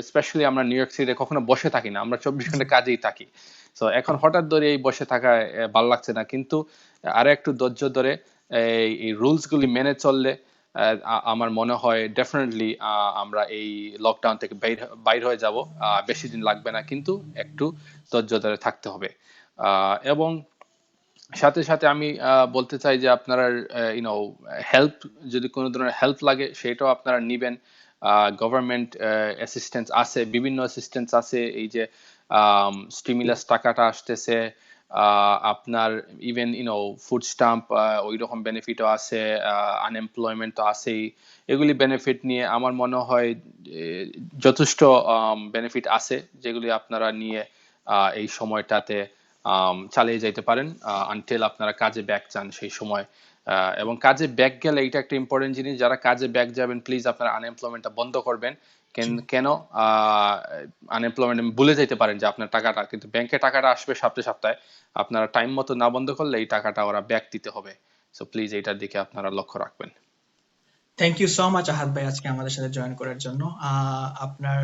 স্পেশালি আমরা নিউ ইয়র্ক সিটিতে কখনো বসে থাকি না, আমরা 24 ঘন্টা কাজেই থাকি। তো এখন হঠাৎ ধরে এই বসে থাকায় ভালো লাগছে না, কিন্তু আরো একটু ধৈর্য ধরে এই রুলস গুলি মেনে চললে আমার মনে হয় ডেফিনেটলি আমরা এই লকডাউন থেকে বাইর হয়ে যাব। বেশি দিন লাগবে না, কিন্তু একটু ধৈর্য ধরে থাকতে হবে। এবং সাথে সাথে আমি বলতে চাই যে আপনারা ইউনো হেল্প, যদি কোনো ধরনের হেল্প লাগে সেটাও আপনারা নিবেন। গভর্নমেন্ট অ্যাসিস্ট্যান্স আছে, বিভিন্ন অ্যাসিস্ট্যান্স আছে। এই যে স্টিমুলাস টাকাটা আসতেছে, আপনার ইভেন ফুড স্টাম্প ওই রকম বেনিফিটও আছে, আনএমপ্লয়মেন্ট তো আছেই। এগুলি বেনিফিট নিয়ে আমার মনে হয় যথেষ্ট বেনিফিট আছে, যেগুলি আপনারা নিয়ে এই সময়টাতে চালিয়ে যেতে পারেন আনটিল আপনারা কাজে ব্যাক চান সেই সময়। এবং কাজে ব্যাক গেলে এটা একটা ইম্পর্টেন্ট জিনিস, যারা কাজে ব্যাক যাবেন প্লিজ আপনারা আনএমপ্লয়মেন্টটা বন্ধ করবেন। কেন আনএমপ্লয়মেন্ট ভুলে যেতে পারেন যে আপনার টাকাটা, কিন্তু ব্যাংকে টাকাটা আসবে সপ্তাহে সপ্তাহে। আপনারা টাইম মতো না বন্ধ করলে এই টাকাটা ওরা ব্যাক দিতে হবে। সো প্লিজ এইটার দিকে আপনারা লক্ষ্য রাখবেন। Thank you so much Ahad ভাই আজকে আমাদের সাথে জয়েন করার জন্য। আপনার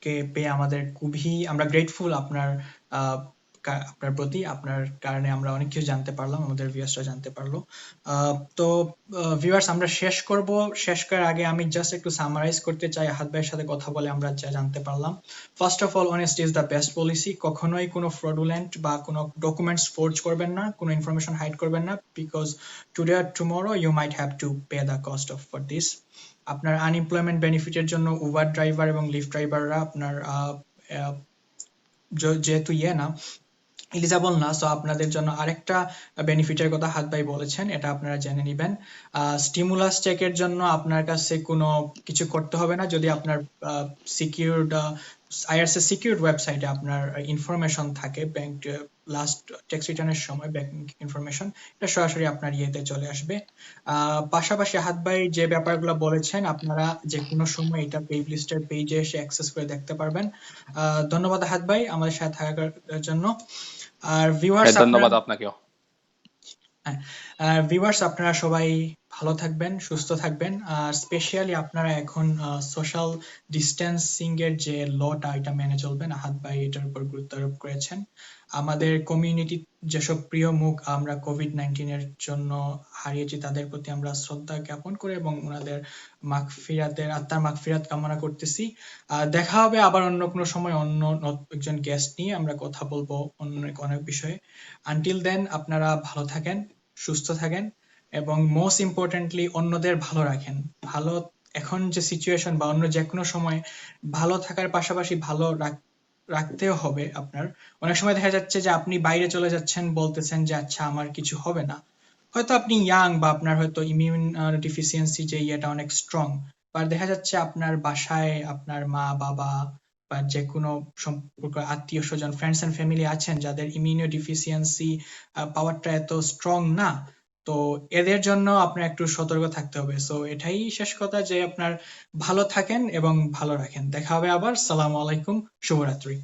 কে পেয়ে আমাদের খুবই আমরা গ্রেটফুল আপনার আপনার প্রতি। আপনার কারণে আমরা অনেক কিছু জানতে পারলাম, আমাদের ভিউয়ার্সরা জানতে পারলো। তো ভিউয়ার্স, আমরা শেষ করব। শেষ করার আগে আমি জাস্ট একটু সামারাইজ করতে চাই আহাদ ভাইয়ের সাথে কথা বলে আমরা যা জানতে পারলাম। First of all, honesty is the best policy. কখনোই কোনো ফ্রডুলেন্ট বা কোনো ডকুমেন্টস ফোর্জ করবেন না, কোনো ইনফরমেশন হাইড করবেন না, বিকজ টুডে আর tomorrow you might have to pay the cost of for this. আপনার আনএমপ্লয়মেন্ট বেনিফিটের জন্য উবার ড্রাইভার এবং লিফট ড্রাইভাররা আপনার যেহেতু না এলিজিবল না, সো আপনাদের জন্য আরেকটা বেনিফিটের কথা হাত ভাই বলেছেন, এটা আপনারা জেনে নেবেন। স্টিমুলাস চেকের জন্য আপনার কাছে কোনো কিছু করতে হবে না, যদি আপনার সিকিউরড আইআরসি সিকিউরড ওয়েবসাইটে আপনার ইনফরমেশন থাকে, ব্যাংক লাস্ট ট্যাক্স রিটার্নের সময় ব্যাংক ইনফরমেশন, এটা সরাসরি আপনার ইয়েতে চলে আসবে। পাশাপাশি হাত ভাই যে ব্যাপারগুলো বলেছেন, আপনারা যে কোনো সময় এটা পেজ লিস্টের পেজে এসে অ্যাক্সেস করে দেখতে পারবেন। ধন্যবাদ হাত ভাই আমাদের সাথে থাকার জন্য। আর ভিউয়ার্স ধন্যবাদ আপনাকেও। ভিউয়ার্স, আপনারা সবাই ভালো থাকবেন, সুস্থ থাকবেন। আর স্পেশালি আপনারা এখন সোশ্যাল ডিস্টেন্সিং এর যে লটা, এটা মেনে চলবেন। আহাদ ভাই এটার উপর গুরুত্ব আরোপ করেছেন। আমাদের কমিউনিটি যেসব প্রিয় মুখ আমরা কোভিড-19 এর জন্য হারিয়েছি, তাদের প্রতি আমরা শ্রদ্ধা জ্ঞাপন করে এবং ওনাদের আত্মার মাগফিরাত কামনা করতেছি। দেখা হবে আবার অন্য কোনো সময় অন্য একজন গেস্ট নিয়ে আমরা কথা বলবো অন্য অনেক বিষয়ে। আনটিল দেন আপনারা ভালো থাকেন, সুস্থ থাকেন এবং মোস্ট ইম্পর্টেন্টলি অন্যদের ভালো রাখেন। ভালো, এখন যে সিচুয়েশন বা অন্য যে কোনো সময় ভালো থাকার পাশাপাশি ভালো রাখতেও হবে আপনার। অনেক সময় দেখা যাচ্ছে যে আপনি বাইরে চলে যাচ্ছেন, বলতেছেন যে আচ্ছা আমার কিছু হবে না, হয়তো আপনি ইয়াং বা আপনার হয়তো ইমিউন ডিফিসিয়েন্সি যে ইয়েটা অনেক স্ট্রং, বা দেখা যাচ্ছে আপনার বাসায় আপনার মা বাবা বা যে কোনো সম্পর্ক আত্মীয় স্বজন ফ্রেন্ডস এন্ড ফ্যামিলি আছেন যাদের ইমিউনো ডিফিসিয়েন্সি পাওয়ারটা এত স্ট্রং না, তো এদের জন্য আপনার একটু সতর্ক থাকতে হবে। সো এটাই শেষ কথা, যে আপনার ভালো থাকেন এবং ভালো রাখেন। দেখা হবে আবার। সালামু আলাইকুম, শুভরাত্রি।